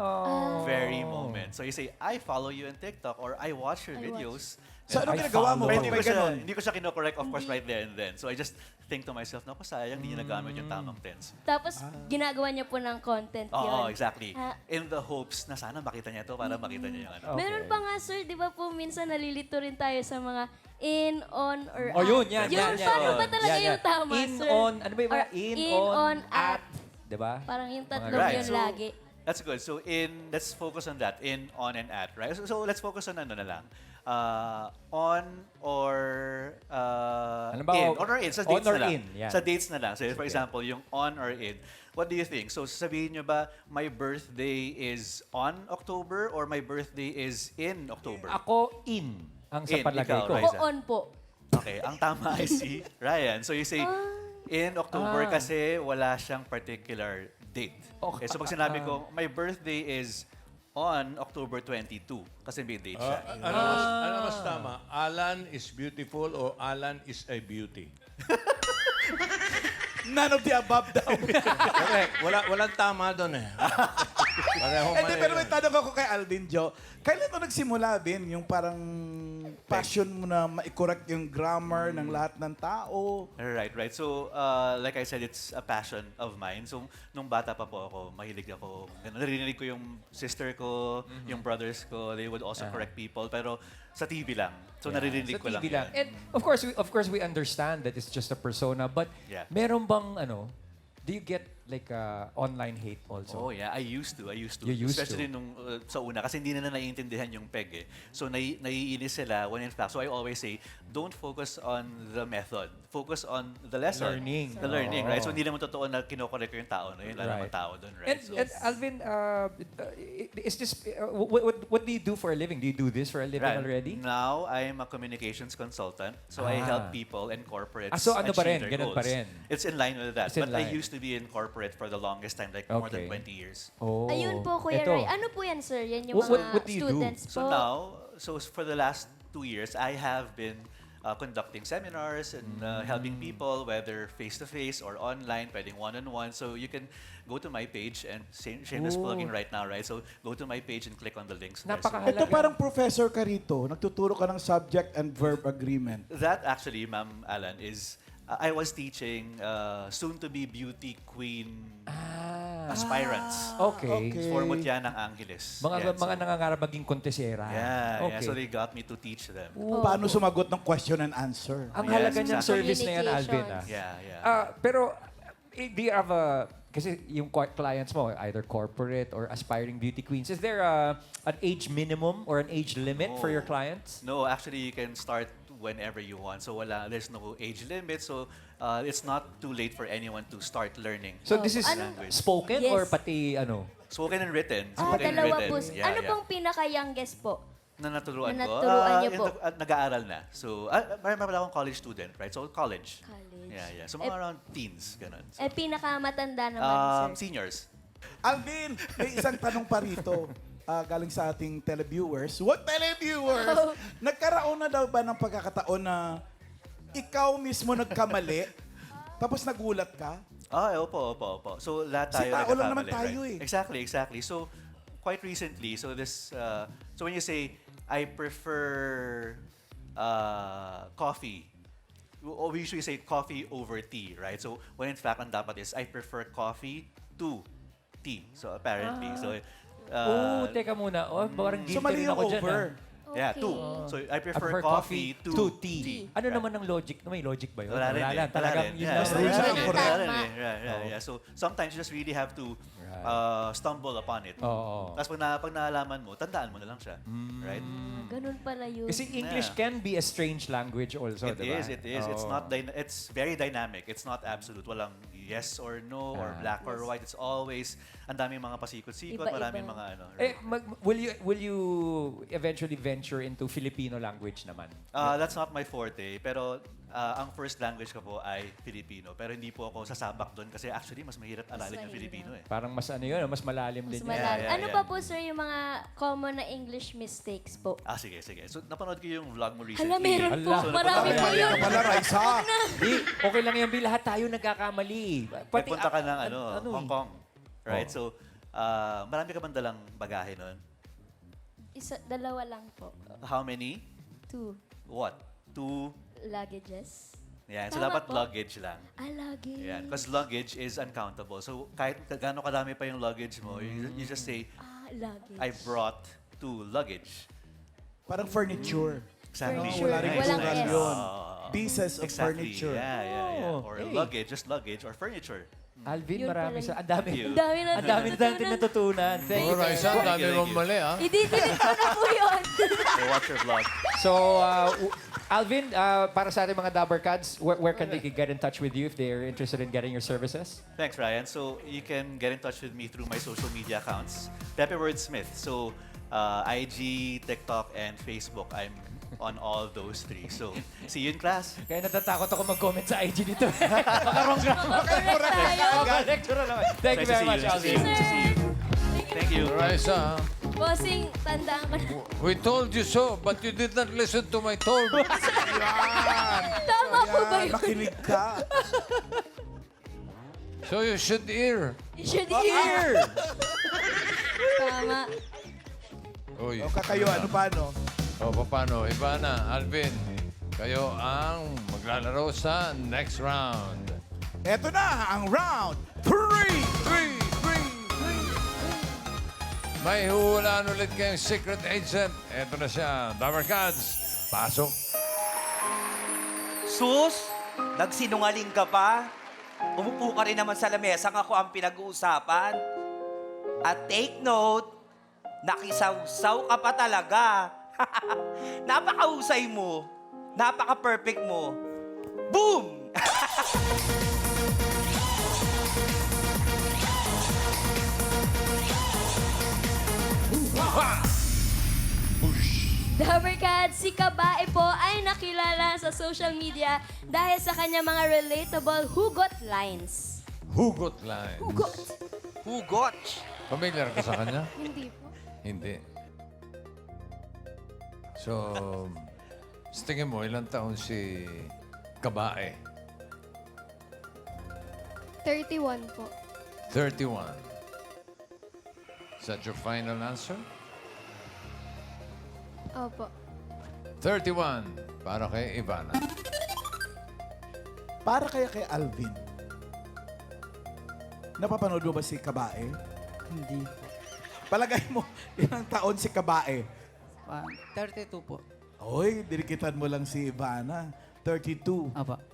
Speaker 9: very moment. So, you say, I follow you on TikTok, or I watch your videos.
Speaker 2: So, ano
Speaker 10: I
Speaker 2: ginagawa mo?
Speaker 10: follow.
Speaker 9: Pero
Speaker 2: Pag may ganon?
Speaker 9: hindi ko siya kino-correct, of course, right there and then. So, I just think to myself, naku, sayang, hindi niya nagamit yung tamang tense.
Speaker 8: Tapos, ginagawa niya po ng content
Speaker 9: Oo,
Speaker 8: yun.
Speaker 9: exactly.
Speaker 8: Ah.
Speaker 9: In the hopes na sana makita niya to para makita niya yung ano.
Speaker 8: Meron pa nga, sir, di ba po, minsan nalilito rin tayo sa mga in, on, or
Speaker 10: Oh, yun,
Speaker 8: at.
Speaker 10: yan.
Speaker 8: Paano ba talaga
Speaker 10: Yan.
Speaker 8: yung tama,
Speaker 10: In,
Speaker 8: sir?
Speaker 10: on, ano ba yung mga
Speaker 8: Or
Speaker 10: in,
Speaker 8: on, at.
Speaker 10: Di ba?
Speaker 8: Parang yung tatlong
Speaker 10: Mga
Speaker 8: yun
Speaker 9: Right.
Speaker 8: lagi.
Speaker 9: That's good. So, let's focus on that. In, on, and at, right? So let's focus on ano na lang. On or
Speaker 10: Ano ba?
Speaker 9: in. On or in. Sa
Speaker 10: On
Speaker 9: dates
Speaker 10: or
Speaker 9: na lang.
Speaker 10: in, yan.
Speaker 9: Sa dates na lang. So, for example, yung on or in. What do you think? So, sasabihin nyo ba, my birthday is on October or my birthday is in October?
Speaker 10: Ako, in. Ang sa
Speaker 9: In,
Speaker 10: palagay
Speaker 9: ikaw,
Speaker 10: ko.
Speaker 9: right?
Speaker 8: O on po.
Speaker 9: Okay, ang tama ay si Ryan. So, you say, in October kasi wala siyang particular date. Okay, so pag sinabi ko, my birthday is on October 22 kasi may date siya.
Speaker 1: Ano mas tama? Alan is beautiful or Alan is a beauty?
Speaker 2: None of the above daw.
Speaker 1: Correct. Walang tama doon eh. Pareho
Speaker 2: And then,
Speaker 1: mali
Speaker 2: pero may
Speaker 1: yun.
Speaker 2: tanong ako kay Alvin Jo. Kailan mo nagsimula, Vin, yung parang passion mo na ma-correct yung grammar ng lahat ng tao?
Speaker 9: Right. So, like I said, it's a passion of mine. So, nung bata pa po ako, mahilig ako. Narinig ko yung sister ko, yung brothers ko. They would also correct people. Pero sa TV lang. So, naririnig
Speaker 10: Sa
Speaker 9: ko lang.
Speaker 10: TV lang.
Speaker 9: yan.
Speaker 10: And of course we understand that it's just a persona, but
Speaker 9: Yeah.
Speaker 10: meron bang do you get like online hate also?
Speaker 9: Oh yeah, I used to.
Speaker 10: You used
Speaker 9: Especially
Speaker 10: to.
Speaker 9: nung sa una kasi hindi na naiintindihan yung peg eh. So naiinis sila when in fact. So I always say, don't focus on the method. Focus on the lesson.
Speaker 10: Learning.
Speaker 9: The learning, right? So
Speaker 10: Oh.
Speaker 9: hindi naman totoo na kinokorek ko yung tao. No? Yun lang naman
Speaker 10: Right.
Speaker 9: tao doon, right?
Speaker 10: And Alvin, is this, what do you do for a living? Do you do this for a living
Speaker 9: Right.
Speaker 10: already?
Speaker 9: Now, I'm a communications consultant. So I help people and corporates
Speaker 10: so ano pa
Speaker 9: achieve
Speaker 10: rin?
Speaker 9: their
Speaker 10: Ganun
Speaker 9: goals.
Speaker 10: pa rin?
Speaker 9: It's in line with that.
Speaker 10: It's in
Speaker 9: But I
Speaker 10: line.
Speaker 9: used to be in corporate for the longest time, like more than
Speaker 10: Okay.
Speaker 9: 20 years.
Speaker 10: Oh,
Speaker 8: Ayun po, Kuya
Speaker 10: eto.
Speaker 8: Ray. Ano po yan, sir? Yan yung
Speaker 10: What
Speaker 8: mga
Speaker 10: do you do?
Speaker 8: students
Speaker 9: So
Speaker 8: po.
Speaker 9: now, for the last 2 years, I have been conducting seminars and helping people, whether face-to-face or online, pwedeng one-on-one. So you can go to my page and shameless plugging right now, right? So go to my page and click on the links there. So
Speaker 2: Ito parang professor ka rito. Nagtuturo ka ng subject and verb agreement.
Speaker 9: that actually, Ma'am Alan, is I was teaching soon-to-be beauty queen aspirants.
Speaker 10: Okay.
Speaker 9: Formot yan ng Angeles.
Speaker 10: Mga nangangarap maging kontesera.
Speaker 9: Yeah,
Speaker 10: Okay.
Speaker 9: so they got me to teach them.
Speaker 2: Paano sumagot ng question and answer?
Speaker 10: Ang
Speaker 9: Yes,
Speaker 10: halaga niyang
Speaker 9: exactly.
Speaker 10: service na yan, Alvin.
Speaker 9: Yeah.
Speaker 10: Pero, do you have kasi yung clients mo, either corporate or aspiring beauty queens, is there an age minimum or an age limit for your clients?
Speaker 9: No, actually, you can start whenever you want. So there's no age limit. So it's not too late for anyone to start learning.
Speaker 10: So this is
Speaker 9: language.
Speaker 10: spoken
Speaker 8: Yes.
Speaker 10: or pati ano?
Speaker 9: Spoken and written. Spoken and
Speaker 8: Dalawa
Speaker 9: written.
Speaker 8: po.
Speaker 9: Yeah,
Speaker 8: Ano
Speaker 9: yeah.
Speaker 8: pong pinaka-youngest po?
Speaker 9: Na naturuan ko?
Speaker 8: naturuan niyo po?
Speaker 9: Nag-aaral na. So, marami pala akong college student, right? So, college.
Speaker 8: College.
Speaker 9: Yeah. So, mga around teens, ganun. So,
Speaker 8: Pinaka-matanda naman, sir.
Speaker 9: seniors.
Speaker 2: Alvin, may isang tanong pa rito. Galing sa ating televiewers. What televiewers? Nagkaroon na daw ba ng pagkakataon na ikaw mismo nagkamali, tapos nagulat ka?
Speaker 9: Opo. So, lahat
Speaker 2: Si
Speaker 9: tayo
Speaker 2: tao lang
Speaker 9: nagkakamali,
Speaker 2: naman tayo
Speaker 9: right?
Speaker 2: eh.
Speaker 9: Exactly. So, quite recently, so when you say, I prefer coffee, we usually say coffee over tea, right? So, when in fact, ang dapat is, I prefer coffee to tea. So, apparently. So,
Speaker 10: Teka muna. Parang guilty
Speaker 2: So mali
Speaker 10: rin
Speaker 2: yung
Speaker 10: ako dyan.
Speaker 2: over.
Speaker 9: yeah, two. So, I prefer coffee to
Speaker 10: tea. Ano naman ang logic? May logic ba yun?
Speaker 9: Wala rin eh.
Speaker 10: Talagang
Speaker 9: Wala rin.
Speaker 10: yun
Speaker 9: Yeah,
Speaker 10: lang.
Speaker 2: Basta
Speaker 9: wala
Speaker 2: yun
Speaker 9: rin
Speaker 2: lang,
Speaker 9: eh.
Speaker 2: correct.
Speaker 9: Wala rin eh. Yeah. So, sometimes you just really have to stumble upon it.
Speaker 10: Oo.
Speaker 9: Tapos pag naalaman mo, tandaan mo na lang siya. Right?
Speaker 8: Ganun pala yun.
Speaker 10: Kasi English can be a strange language also,
Speaker 9: It
Speaker 10: diba?
Speaker 9: is. It's
Speaker 10: Oo.
Speaker 9: not it's very dynamic. It's not absolute. Walang yes or no or black or white. It's always ang daming mga pasikot-sikot,
Speaker 8: Iba-iba.
Speaker 9: maraming mga ano. Right?
Speaker 10: Will you eventually venture into Filipino language naman?
Speaker 9: That's not my forte, pero ang first language ko po ay Filipino. Pero hindi po ako sasabak doon kasi actually mas mahirap aralin yung Filipino eh.
Speaker 10: Parang mas ano yun, mas malalim din
Speaker 8: Mas
Speaker 10: yun.
Speaker 8: malalim.
Speaker 9: Yeah,
Speaker 8: Ano
Speaker 9: yeah.
Speaker 8: pa po, sir, yung mga common na English mistakes po?
Speaker 9: Sige. So, napanood ko yung vlog mo recently.
Speaker 8: Hala, meron po.
Speaker 10: Hala.
Speaker 8: Marami po
Speaker 2: Mali
Speaker 8: yun.
Speaker 2: ka pala, Raisa.
Speaker 10: Di, okay lang yan, Bill. Lahat tayo nagkakamali.
Speaker 9: Nagpunta ka ng Hong
Speaker 10: eh.
Speaker 9: Kong. Right?
Speaker 10: Oh.
Speaker 9: So, marami ka bang dalang bagahe nun?
Speaker 8: Dalawa lang po.
Speaker 9: How many?
Speaker 8: 2
Speaker 9: What? 2?
Speaker 8: luggages.
Speaker 9: Yan. So,
Speaker 8: Tama
Speaker 9: dapat
Speaker 8: po.
Speaker 9: luggage lang.
Speaker 8: Luggage.
Speaker 9: Yan. Because luggage is uncountable. So, kahit gaano kadami pa yung luggage mo, you just say,
Speaker 8: Luggage.
Speaker 9: I brought 2 luggage.
Speaker 2: Parang furniture.
Speaker 9: Exactly.
Speaker 8: Furniture.
Speaker 2: Wala rin
Speaker 8: Walang
Speaker 2: plural
Speaker 8: S.
Speaker 2: yun. Pieces of
Speaker 9: Exactly.
Speaker 2: furniture.
Speaker 9: Yeah.
Speaker 10: Oh,
Speaker 9: Or
Speaker 10: hey.
Speaker 9: luggage, just luggage, or furniture.
Speaker 10: Alvin,
Speaker 8: Yun
Speaker 10: marami
Speaker 8: pala
Speaker 10: sa... Ang dami.
Speaker 9: Thank you.
Speaker 8: Ang dami
Speaker 10: Ang dami natin natutunan. Thank you.
Speaker 1: Raisa, ang dami
Speaker 9: Thank
Speaker 1: mong
Speaker 9: you.
Speaker 1: mali, ha?
Speaker 8: Ididilip ko na po yun.
Speaker 9: So, watch your vlog.
Speaker 10: So, Alvin, para sa ating mga Dabbercads, where can they get in touch with you if they're interested in getting your services?
Speaker 9: Thanks, Ryan. So, you can get in touch with me through my social media accounts. Pepe Wordsmith. So, IG, TikTok, and Facebook. I'm on all those 3. So, see you in class.
Speaker 10: Kaya natatakot ako mag-comment sa IG dito. Makarong
Speaker 8: Correct tayo.
Speaker 10: lecture naman. Thank you
Speaker 9: Nice to
Speaker 10: very much,
Speaker 9: see
Speaker 10: Alvin.
Speaker 9: you. Nice to see you. Thank you.
Speaker 1: Raisa,
Speaker 8: Bossing, tandaan ko na.
Speaker 1: we told you so, but you did not listen to my told.
Speaker 8: Tama po ba
Speaker 2: Yan,
Speaker 8: yun?
Speaker 2: makinig ka.
Speaker 1: So you should hear.
Speaker 8: You should hear. Tama.
Speaker 1: Uy.
Speaker 2: O kakayo, ano paano?
Speaker 1: O, paano? Iba na. Alvin, kayo ang maglalaro sa next round.
Speaker 2: Eto na ang round 3.
Speaker 1: May huhulaan ulit kayong secret agent. Eto na siya. Dabbercads, pasok.
Speaker 14: Sus, nagsinungaling ka pa? Umupo ka rin naman sa lamesa ako ang pinag-uusapan. At take note, nakisaw-saw ka pa talaga. Napakahusay mo. Napaka-perfect mo. Boom!
Speaker 8: Dabarkad, si Kabae po ay nakilala sa social media dahil sa kanya mga relatable hugot lines.
Speaker 1: Hugot line.
Speaker 14: Hugot.
Speaker 1: Familiar ka sa kanya?
Speaker 7: Hindi po.
Speaker 1: Hindi. So, sa tingin mo, ilang taon si Kabae?
Speaker 7: 31 po.
Speaker 1: 31. Is that your final answer?
Speaker 7: Opo.
Speaker 1: 31 para kay Ivana.
Speaker 2: Para kaya kay Alvin. Napapanood mo ba si Kabae?
Speaker 11: Hindi po.
Speaker 2: Palagay mo, ilang taon si Kabae?
Speaker 11: 32 po.
Speaker 2: Oy, dinikitan mo lang si Ivana. 32.
Speaker 11: Apa.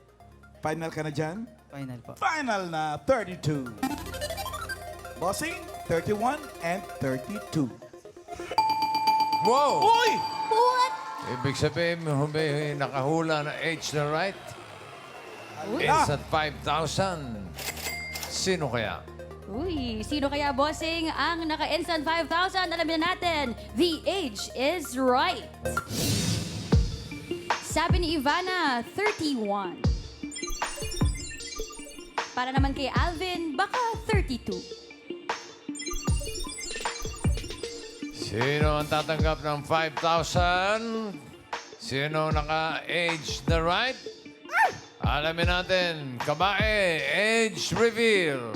Speaker 2: Final ka na dyan?
Speaker 11: Final po.
Speaker 2: Final na 32. Bossing, 31 and 32.
Speaker 1: Wow!
Speaker 2: Uy!
Speaker 8: What?
Speaker 1: Ibig sabihin, may nakahula na age na right.
Speaker 2: Ah!
Speaker 1: It's at 5,000. Sino kaya?
Speaker 4: Uy, sino kaya, bossing, ang naka-instant 5,000? Alamin na natin, the age is right. Sabi ni Ivana, 31. Para naman kay Alvin, baka 32.
Speaker 1: Sino ang tatanggap ng 5,000? Sino naka-age na right? Alamin natin, Kabae, age reveal.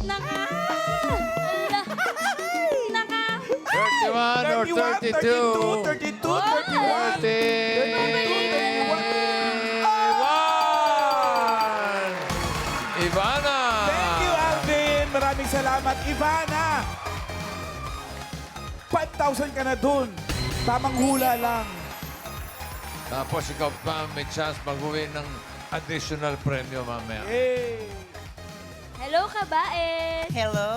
Speaker 4: Naka!
Speaker 1: 31 or 32?
Speaker 2: 32, 31.
Speaker 1: 31! Ivana!
Speaker 2: Thank you, Alvin. Maraming salamat, Ivana. 5,000 ka na dun. Tamang hula lang.
Speaker 1: Tapos ikaw pa may chance mag-uwi ng additional premyo mamaya.
Speaker 2: Yay!
Speaker 8: Hello, Kabae!
Speaker 14: Hello.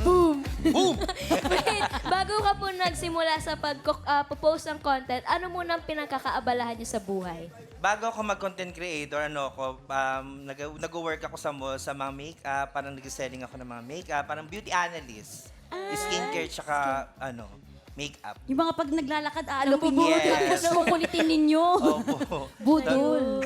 Speaker 8: Boom! Boom! Wait, bago ka po nagsimula sa pag-post ng content, ano muna ang pinagkakaabalahan niyo sa buhay?
Speaker 14: Bago ako mag-content creator, nag-work ako sa mall sa mga makeup, parang nag-selling ako ng mga makeup, parang beauty analyst. Skincare, tsaka makeup.
Speaker 4: Yung mga pag naglalakad, aalupin niyo.
Speaker 14: Yes.
Speaker 4: Tapos kukulitin ninyo.
Speaker 14: Opo.
Speaker 4: Budol.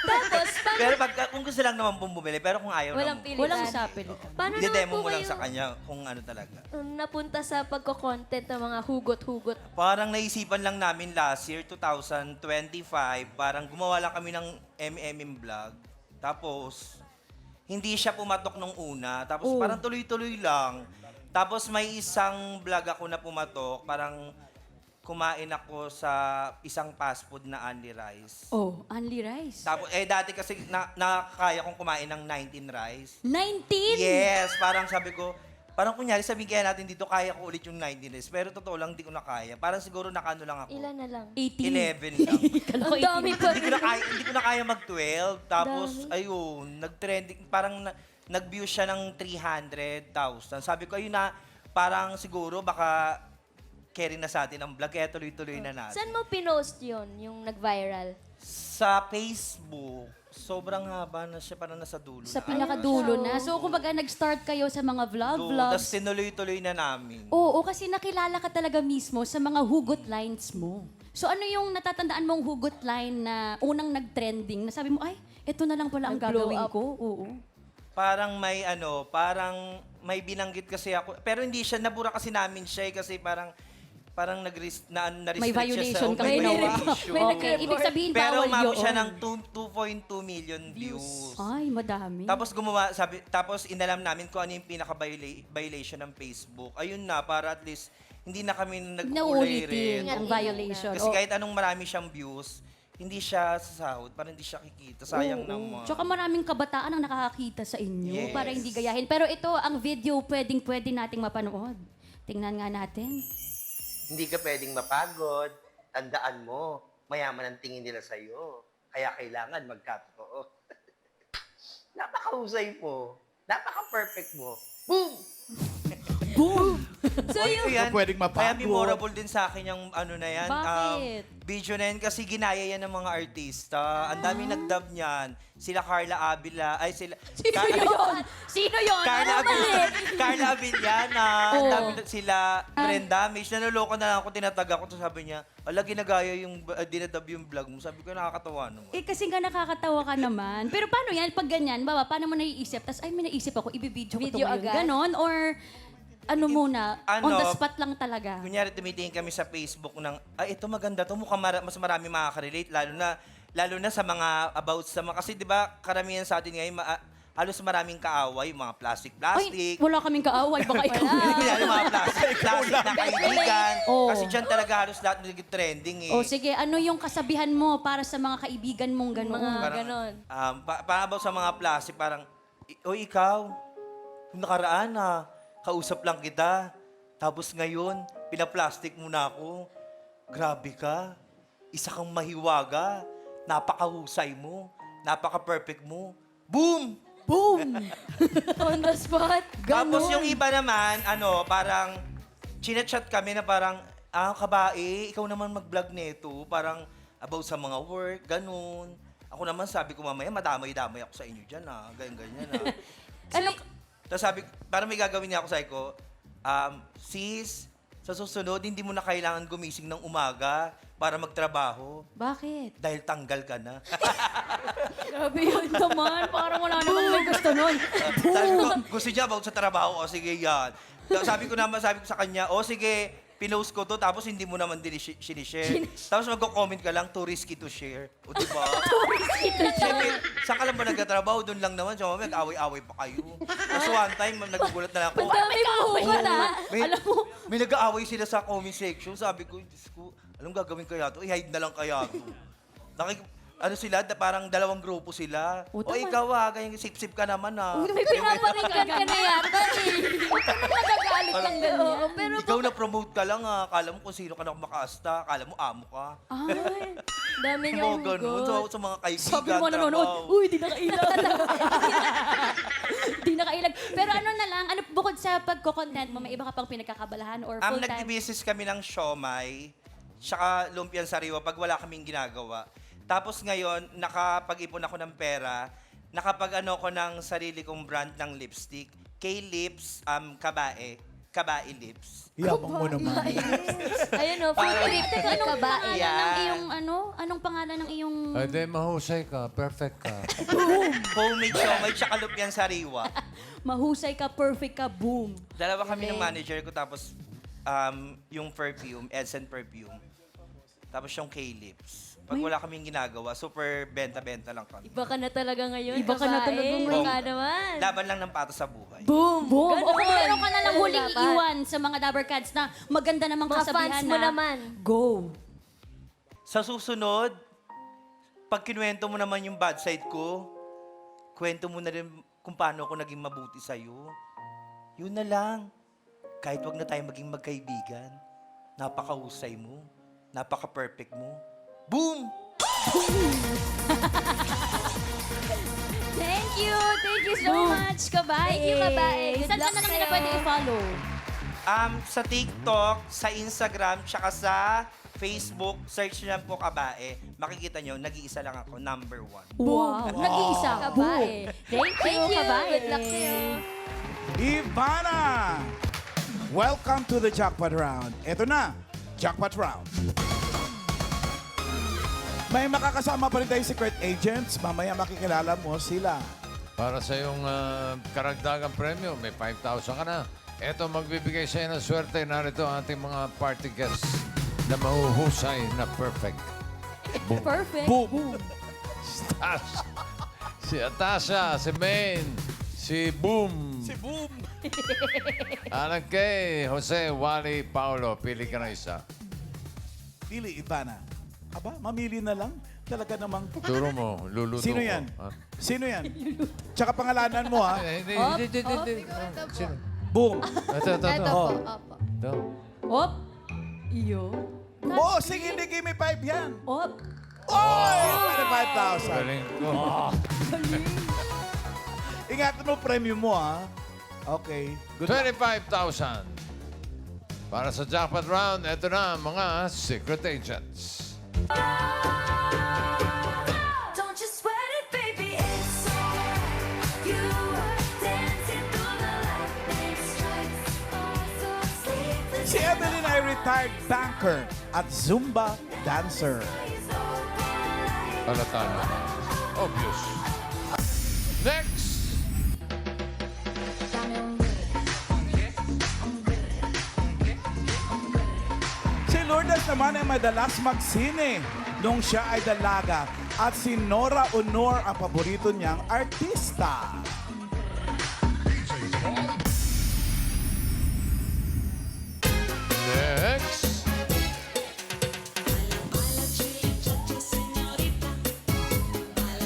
Speaker 8: Tapos,
Speaker 14: Pero kung gusto lang naman pong bumili, pero kung ayaw
Speaker 8: walang
Speaker 14: naman,
Speaker 8: pilitan.
Speaker 4: Walang usapin.
Speaker 8: Paano naman
Speaker 14: i-demo
Speaker 8: po
Speaker 14: mo lang
Speaker 8: kayo
Speaker 14: sa kanya kung ano talaga.
Speaker 8: napunta sa pagko-content ng mga hugot-hugot?
Speaker 14: Parang naisipan lang namin last year, 2025, parang gumawa lang kami ng MMM vlog. Tapos, hindi siya pumatok nung una. Tapos parang tuloy-tuloy lang. Tapos may isang vlog ako na pumatok, parang kumain ako sa isang fast food na Only Rice.
Speaker 4: Oh, only rice.
Speaker 14: Tapos, dati kasi nakakaya kong kumain ng 19 rice.
Speaker 4: 19?
Speaker 14: Yes, parang sabi ko, parang kunyari sabihin kaya natin dito, kaya ko ulit yung 19 rice. Pero totoo lang, hindi ko na kaya. Parang siguro nakano lang ako.
Speaker 8: Ilan na lang?
Speaker 14: 11 lang.
Speaker 8: Ang dami pa.
Speaker 14: Hindi ko na kaya mag-12. Tapos, ayun, nag-trending, parang nag-view siya ng 300,000. Sabi ko, ayun na, parang siguro baka carry na sa atin ang vlog, kaya tuloy-tuloy na natin.
Speaker 8: Saan mo pinost yun, yung nag-viral?
Speaker 14: Sa Facebook, sobrang haba na siya, parang nasa dulo
Speaker 4: Sa
Speaker 14: na.
Speaker 4: pinakadulo na. So, kumbaga, nag-start kayo sa mga vlogs.
Speaker 14: Tapos tinuloy-tuloy na namin.
Speaker 4: Oo, kasi nakilala ka talaga mismo sa mga hugot lines mo. So, ano yung natatandaan mong hugot line na unang nag-trending na sabi mo, ay, eto na lang pala ang
Speaker 8: Nag-blow
Speaker 4: gagawin
Speaker 8: up.
Speaker 4: ko? Oo.
Speaker 14: Parang parang may binanggit kasi ako. Pero hindi siya, nabura kasi namin siya kasi parang na-restrict
Speaker 4: May
Speaker 14: siya
Speaker 4: violation
Speaker 14: sa...
Speaker 4: ka.
Speaker 14: May
Speaker 4: May
Speaker 14: violation.
Speaker 4: Okay. Ibig sabihin,
Speaker 14: Pero
Speaker 4: bawal
Speaker 14: umabot
Speaker 4: yun.
Speaker 14: siya ng 2.2 million views.
Speaker 4: Ay, madami.
Speaker 14: Tapos tapos inalam namin kung ano yung pinaka-violation ng Facebook. Ayun na, para at least hindi na kami nag-ulay rin.
Speaker 4: Naulitin ang violation.
Speaker 14: Kasi kahit anong marami siyang views, hindi siya sasahod, parang hindi siya kikita. Sayang naman.
Speaker 4: Tsaka maraming kabataan ang nakakakita sa inyo
Speaker 14: Yes.
Speaker 4: para hindi gayahin. Pero ito, ang video pwede nating mapanood. Tingnan nga natin.
Speaker 15: Hindi ka pwedeng mapagod. Tandaan mo, mayaman ang tingin nila sa'yo. Kaya kailangan magkatotoo. Napakahusay mo. Napaka-perfect mo. Boom!
Speaker 2: Boom!
Speaker 4: So
Speaker 14: Oy,
Speaker 4: yung...
Speaker 14: yan,
Speaker 2: pwedeng mapagod.
Speaker 14: Kaya memorable din sa akin yung ano na yan.
Speaker 4: Bakit?
Speaker 14: Video na yan kasi ginaya yan ng mga artista. Ang daming nagdub niyan. Sila Carla Avila, ay sila...
Speaker 4: Sino yun? Sino yun?
Speaker 14: Carla
Speaker 4: Ano mali?
Speaker 14: Carla Avillana, ang
Speaker 4: Oo.
Speaker 14: dami sila Brenda Mish, nanuloko na lang ako, tinatag ako, tapos sabi niya, ala, ginagaya yung, dinadub yung vlog mo. Sabi ko, nakakatawa naman.
Speaker 4: Eh, kasi nga nakakatawa ka naman. Pero paano yan? Pag ganyan, baba, paano mo naiisip? Tapos, ay, may naisip ako, ibibideo ko ito
Speaker 8: Video
Speaker 4: ngayon.
Speaker 8: agad?
Speaker 4: Ganon? Or ano muna? On the
Speaker 14: Ano,
Speaker 4: spot lang talaga?
Speaker 14: Kunyari, tumitingin kami sa Facebook ng, ay, ito maganda to, mukhang mas marami makaka-relate, lalo na sa mga about sa mga, kasi di ba, karamihan sa atin ngayon, halos maraming kaaway, mga plastic.
Speaker 4: Ay, wala kaming kaaway. Baka ikaw.
Speaker 14: Kunyari, mga plastic na kaibigan.
Speaker 4: Oo.
Speaker 14: Kasi dyan talaga halos lahat trending eh.
Speaker 4: O sige, ano yung kasabihan mo para sa mga kaibigan mong gano'n?
Speaker 8: Mga ganon.
Speaker 14: Para sa mga plastic, parang, o ikaw, nung nakaraan kausap lang kita. Tapos ngayon, pinaplastic mo na ako. Grabe ka. Isa kang mahiwaga. Napakahusay mo. Napaka-perfect mo. Boom!
Speaker 4: Boom!
Speaker 8: On the spot.
Speaker 14: Tapos yung iba naman, parang, chinachat kami na parang, kabae, ikaw naman mag-vlog nito. Parang, about sa mga work, ganun. Ako naman sabi ko mamaya, madamay-damay ako sa inyo dyan, ganyan-ganyan,
Speaker 4: Ano?
Speaker 14: Tapos sabi, parang may gagawin niya ako, sabi ko, sis, sa susunod, hindi mo na kailangan gumising ng umaga para magtrabaho.
Speaker 4: Bakit?
Speaker 14: Dahil tanggal ka na.
Speaker 4: Grabe yun naman. Parang wala namang may gusto nun.
Speaker 14: Sabi ko, gusto niya about sa trabaho, o sige yan. Sabi ko sa kanya, o sige, pinost ko to, tapos hindi mo naman din sinishare. Tapos magko-comment ka lang, too risky to share. O diba?
Speaker 4: Too risky to share.
Speaker 14: Saan ka lang ba nagtatrabaho? Doon lang naman. So, mag-away-away pa kayo. Tapos one time, nagugulat na lang ako.
Speaker 4: Ang dami mo na. Alam mo,
Speaker 14: May nag-aaway sila sa comment section. Sabi ko, Diyos ko, anong gagawin kaya to? I-hide na lang kaya to. Parang dalawang grupo sila. O
Speaker 4: tama.
Speaker 14: ikaw ganyan sip-sip ka naman
Speaker 4: may pinaparinggan ka na yata eh. Huwag ka naman nagagalit ng ganyan.
Speaker 8: Pero
Speaker 14: Ikaw na-promote ka lang Akala mo kung sino ka na makaasta. Akala mo amo ka.
Speaker 4: Ay,
Speaker 8: dami
Speaker 14: Mga
Speaker 8: niyong
Speaker 14: ganun.
Speaker 8: hugot.
Speaker 14: Sa mga kaibigan,
Speaker 4: sabi mo nanonood,
Speaker 14: trabaho.
Speaker 4: uy, di nakailag. Di nakailag. Pero ano na lang, bukod sa pagko-content mo, may iba ka pang pinagkakabalahan or full-time?
Speaker 14: Nagbi-business kami ng siomay, tsaka lumpiang sariwa pag wala kaming ginagawa. Tapos ngayon, nakapag-ipon ako ng pera, nakapag-ano ko ng sarili kong brand ng lipstick. K-Lips, Kabae. Kabae Lips.
Speaker 2: Yabang mo naman.
Speaker 8: Ayun o, free trip
Speaker 4: Anong
Speaker 8: ka ba?
Speaker 4: pangalan ng iyong Anong pangalan ng iyong...
Speaker 1: Ay, di, mahusay ka. Perfect ka.
Speaker 14: Homemade siomay, tsaka lumpiang sariwa.
Speaker 4: Mahusay ka, perfect ka, boom.
Speaker 14: Dalawa kami ng manager ko, tapos yung perfume, Essence perfume. Tapos yung K-Lips. Pag wala kaming ginagawa, super benta-benta lang kami.
Speaker 8: Iba ka na talaga ngayon.
Speaker 4: Iba ka na
Speaker 8: babae.
Speaker 4: talaga
Speaker 8: Iba
Speaker 4: ngayon.
Speaker 8: ka naman.
Speaker 14: Laban lang ng pato sa buhay.
Speaker 4: Boom! Boom! O
Speaker 8: Ganon.
Speaker 4: kung meron ka na lang
Speaker 8: Ganun
Speaker 4: huling
Speaker 8: dapat.
Speaker 4: iwan sa mga Dabbercats na maganda namang
Speaker 8: Mga
Speaker 4: kasabihan
Speaker 8: fans mo
Speaker 4: na,
Speaker 8: naman.
Speaker 4: Go!
Speaker 14: Sa susunod, pag kinuwento mo naman yung bad side ko, kwento mo na rin kung paano ako naging mabuti sa'yo. Yun na lang. Kahit wag na tayo maging magkaibigan, napakahusay mo, napaka-perfect mo. Boom!
Speaker 4: Thank you! Thank you so much, Kabae!
Speaker 8: Thank you, Kabae. Good
Speaker 4: Saan ka
Speaker 8: luck
Speaker 4: na namin na
Speaker 8: sa'yo.
Speaker 4: pwede i-follow?
Speaker 14: Sa TikTok, sa Instagram, tsaka sa Facebook, search nyo lang po Kabae. Makikita nyo, nag-iisa lang ako, number 1.
Speaker 4: Wow! Nag-iisa.
Speaker 8: Kabae.
Speaker 4: Boom. Thank you, Kabae.
Speaker 8: Good luck sa'yo.
Speaker 2: Ivana! Welcome to the Jackpot Round. Ito na, Jackpot Round. May makakasama pa rin tayong secret agents. Mamaya makikilala mo sila.
Speaker 1: Para sa iyong karagdagang premyo, may 5,000 ka na. Ito, magbibigay sa iyo ng swerte. Narito ang ating mga party guests na mahuhusay na perfect. Boom.
Speaker 4: Perfect.
Speaker 2: Boom!
Speaker 1: Tasha. Si Atasha, si Maine, si Boom.
Speaker 2: Si Boom!
Speaker 1: Alang kay Jose, Wally, Paulo. Pili ka na isa.
Speaker 2: Pili, Ivana. Aba, mamili na lang. Talaga namang...
Speaker 1: Turo mo, luluto
Speaker 2: Sino
Speaker 1: ko.
Speaker 2: yan?
Speaker 1: Ha?
Speaker 2: Sino yan? Tsaka pangalanan mo, ha?
Speaker 1: Hindi. Sino?
Speaker 2: Boom!
Speaker 1: Ito.
Speaker 7: Ito po, opo.
Speaker 1: Ito.
Speaker 4: Op! Iyo.
Speaker 2: Bossing, hindi give me 5 yan.
Speaker 4: Op!
Speaker 2: Oy! 5,000.
Speaker 1: Galing ko.
Speaker 2: Ingatan mo premium mo, ha? Okay. Good luck.
Speaker 1: 25,000. Para sa jackpot round, ito na ang mga secret agents.
Speaker 3: Don't you sweat it, baby, it's alright. You were dancing through the lightning strikes. So sleepless.
Speaker 2: Si Evelyn ay retired banker at Zumba dancer.
Speaker 1: Halata na. Obvious. Next!
Speaker 2: Si Lourdes naman ay madalas magsine nung siya ay dalaga at si Nora Honor ang paborito niyang artista.
Speaker 1: Next!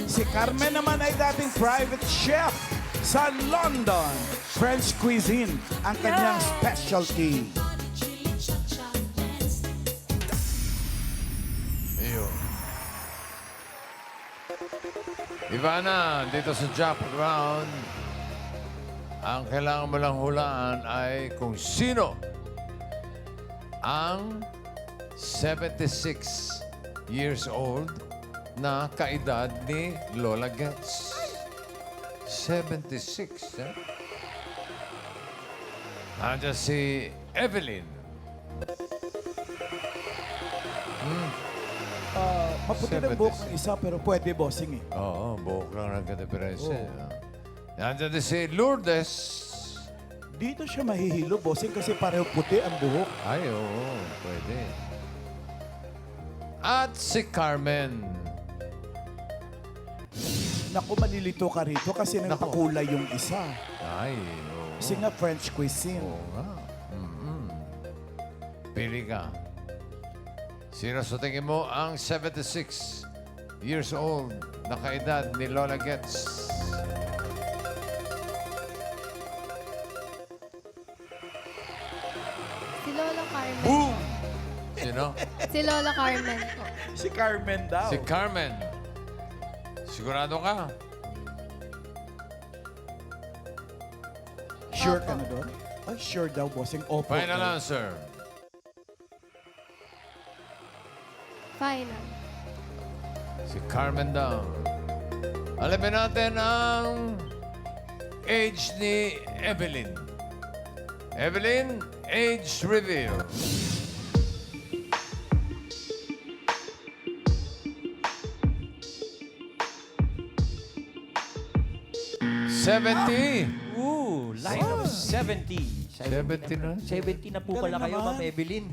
Speaker 2: Si Carmen naman ay dating private chef sa London. French cuisine ang kanyang specialty.
Speaker 1: Ayun. Ivana, dito sa jackpot round, ang kailangan mo lang hulaan ay kung sino ang 76 years old na kaedad ni Lola Gets. 76, eh? Nandiyan si Evelyn.
Speaker 2: Maputi ng buhok ng isa pero pwede bossing eh.
Speaker 1: Oo, buhok lang nagka-diferensya. Nandiyan din si Lourdes.
Speaker 2: Dito siya mahihilo bossing kasi pareho puti ang buhok.
Speaker 1: Ay, oo, pwede. At si Carmen.
Speaker 2: Naku, malilito ka rito kasi nagpakulay yung isa.
Speaker 1: Ay, oo.
Speaker 2: Kasi nga French cuisine.
Speaker 1: Oo nga. Pili ka. Sino sa tingin mo ang 76 years old na kaedad ni Lola Gets?
Speaker 7: Si Lola Carmen.
Speaker 2: Boom!
Speaker 1: Sino?
Speaker 7: Si Lola Carmen po.
Speaker 2: Si Carmen daw.
Speaker 1: Si Carmen. Sigurado ka?
Speaker 2: Sure ka na doon? Ay, sure daw bossing. Opo.
Speaker 1: Final
Speaker 2: daw.
Speaker 1: answer.
Speaker 7: Final.
Speaker 1: Si Carmen daw. Alamin natin ang age ni Evelyn. Evelyn, age reveal.
Speaker 10: Ooh, line of 70.
Speaker 1: 70 na?
Speaker 10: 70 na po pala
Speaker 2: Galing
Speaker 10: kayo,
Speaker 2: naman.
Speaker 10: Ma'am Evelyn.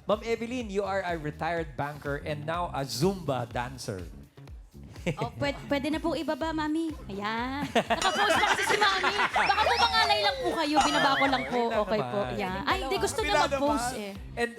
Speaker 10: Ma'am Evelyn, you are a retired banker and now a Zumba dancer.
Speaker 4: Oh, pwede na po ibaba, Mami. Ayan. Nakapost lang kasi si Mami. Baka po mangalay lang po kayo. Binaba ko lang po. Okay po. Ayan. Ay, hindi. Gusto niya mag-post eh.
Speaker 10: And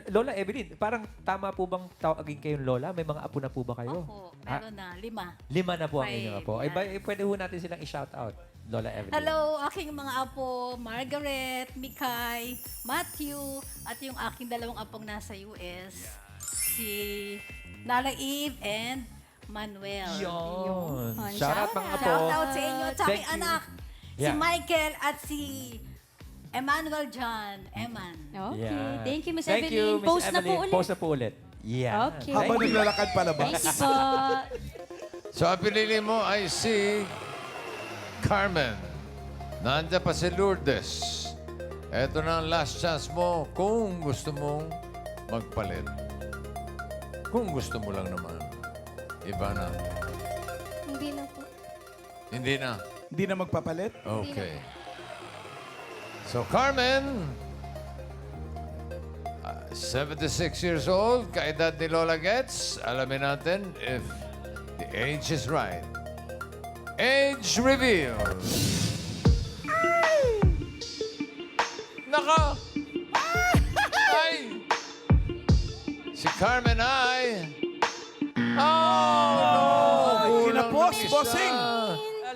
Speaker 10: Lola Evelyn, parang tama po bang tawagin kayong Lola? May mga apo na po ba kayo?
Speaker 16: Opo, meron na, 5.
Speaker 10: 5 na po ang
Speaker 16: Five,
Speaker 10: inyong apo. Ay, pwede ho natin silang i-shout out, Lola Evelyn.
Speaker 16: Hello, aking mga apo, Margaret, Mikay, Matthew, at yung aking dalawang apong nasa US, si Nala Eve and Manuel.
Speaker 10: Yun.
Speaker 16: Yun.
Speaker 10: Shout out mga apo.
Speaker 16: Shout out sa inyo. Tsaka
Speaker 10: Thank you.
Speaker 16: anak, si
Speaker 10: Yeah.
Speaker 16: Michael at si Emmanuel John. Eman.
Speaker 4: Okay.
Speaker 10: Yeah.
Speaker 4: Thank you, Miss
Speaker 10: Thank
Speaker 4: Evelyn.
Speaker 10: you, Miss
Speaker 4: Post na po
Speaker 10: Evelyn.
Speaker 4: ulit.
Speaker 10: Post na po ulit. Yeah.
Speaker 4: Okay.
Speaker 2: Habang naglalakad palabas.
Speaker 4: Thank you po.
Speaker 1: So, ang pinili mo ay si Carmen. Nandiyan pa si Lourdes. Ito na ang last chance mo kung gusto mong magpalit. Kung gusto mo lang naman. Iba na.
Speaker 7: Hindi na po.
Speaker 1: Hindi na.
Speaker 2: Hindi na magpapalit?
Speaker 1: Okay. So, Carmen, 76 years old, kaedad ni Lola Gets. Alamin natin if the age is right. Age reveal. Naka! Ay! Si Carmen ay... Oh, no!
Speaker 2: Kinapos,
Speaker 1: Kulang ng isa.
Speaker 2: bossing!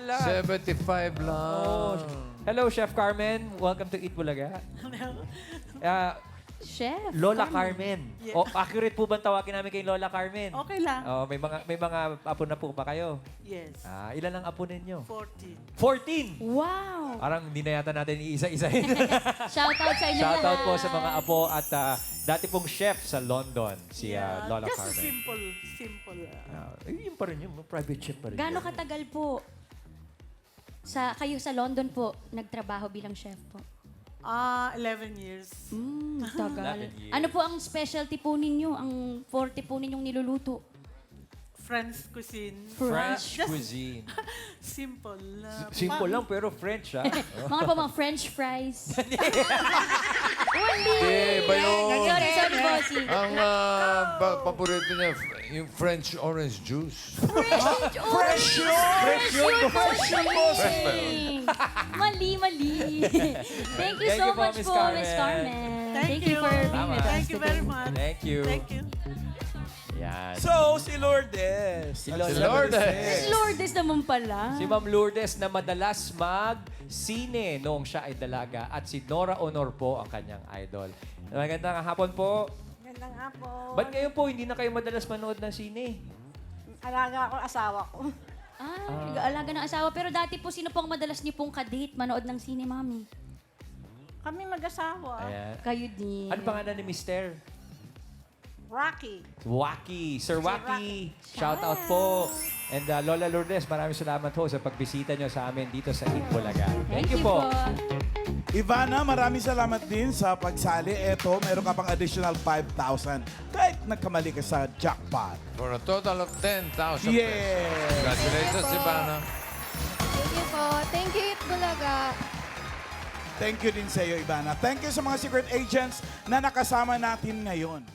Speaker 1: 75 lang.
Speaker 10: Hello, Chef Carmen. Welcome to Eat Bulaga.
Speaker 4: Chef.
Speaker 10: Lola Carmen. Oh, accurate po ba ang tawagin namin kay Lola Carmen?
Speaker 16: Okay lang.
Speaker 10: Oh, may mga apo na po ba kayo?
Speaker 16: Yes.
Speaker 10: Ilan ang apo ninyo?
Speaker 16: 14.
Speaker 10: 14!
Speaker 4: Wow.
Speaker 10: Parang hindi na yata natin iisa-isahin.
Speaker 4: Shoutout sa inyo
Speaker 10: Shoutout po
Speaker 4: lahat.
Speaker 10: sa mga apo at dati pong chef sa London, si Lola
Speaker 5: Just
Speaker 10: Carmen.
Speaker 5: simple.
Speaker 10: Yun pa rin yun, private chef pa rin.
Speaker 4: Gaano katagal po kayo sa London po nagtrabaho bilang chef po?
Speaker 5: 11 years.
Speaker 4: Tagal.
Speaker 10: 11 years.
Speaker 4: Ano po ang specialty po ninyo? Ang forte po ninyong niluluto?
Speaker 5: French cuisine.
Speaker 10: French
Speaker 5: Just
Speaker 10: cuisine.
Speaker 5: Simple.
Speaker 10: Simple lang pero French, ha?
Speaker 4: Mga po mga French fries.
Speaker 1: Iba yun.
Speaker 4: Sorry, bossy.
Speaker 1: Ang paborito niya, yung French orange juice.
Speaker 4: Fresh yun, bossing. Mali. Thank you so
Speaker 10: Thank you po,
Speaker 4: much
Speaker 10: Miss
Speaker 4: po,
Speaker 10: Carmen.
Speaker 4: Miss Carmen.
Speaker 5: Thank
Speaker 4: you for being
Speaker 10: Tama.
Speaker 4: with us
Speaker 5: Thank you
Speaker 4: today.
Speaker 5: very much.
Speaker 10: Thank you.
Speaker 5: Thank you.
Speaker 10: Yan.
Speaker 2: So, si Lourdes.
Speaker 10: Si
Speaker 1: Lourdes.
Speaker 4: Miss Lourdes naman pala.
Speaker 10: Si Ma'am Lourdes na madalas mag-sine noong siya ay dalaga at si Nora Honor po ang kanyang idol. Magandang hapon po.
Speaker 16: Magandang hapon.
Speaker 10: Ba't ngayon po hindi na kayo madalas manood ng sine?
Speaker 16: Alaga ako, asawa ko.
Speaker 4: Nag-aalaga ng asawa. Pero dati po, sino po ang madalas niyo pong kadate manood ng sine, mami?
Speaker 16: Kami mag-asawa.
Speaker 10: Ayan.
Speaker 4: Kayo din.
Speaker 10: Ano pangalan ni Mister?
Speaker 16: Rocky.
Speaker 10: Waki. Sir Waki. Shout out po. And Lola Lourdes, maraming salamat ho sa pagbisita nyo sa amin dito sa Itbulaga. Thank you po.
Speaker 2: Ivana, maraming salamat din sa pagsali. Eto, meron ka pang additional 5,000 kahit nagkamali ka sa jackpot.
Speaker 1: For a total of 10,000 pesos.
Speaker 2: Yeah!
Speaker 1: Congratulations, Ivana.
Speaker 7: Thank you po. Thank you, Itbulaga.
Speaker 2: Thank you din sa iyo, Ivana. Thank you sa mga secret agents na nakasama natin ngayon.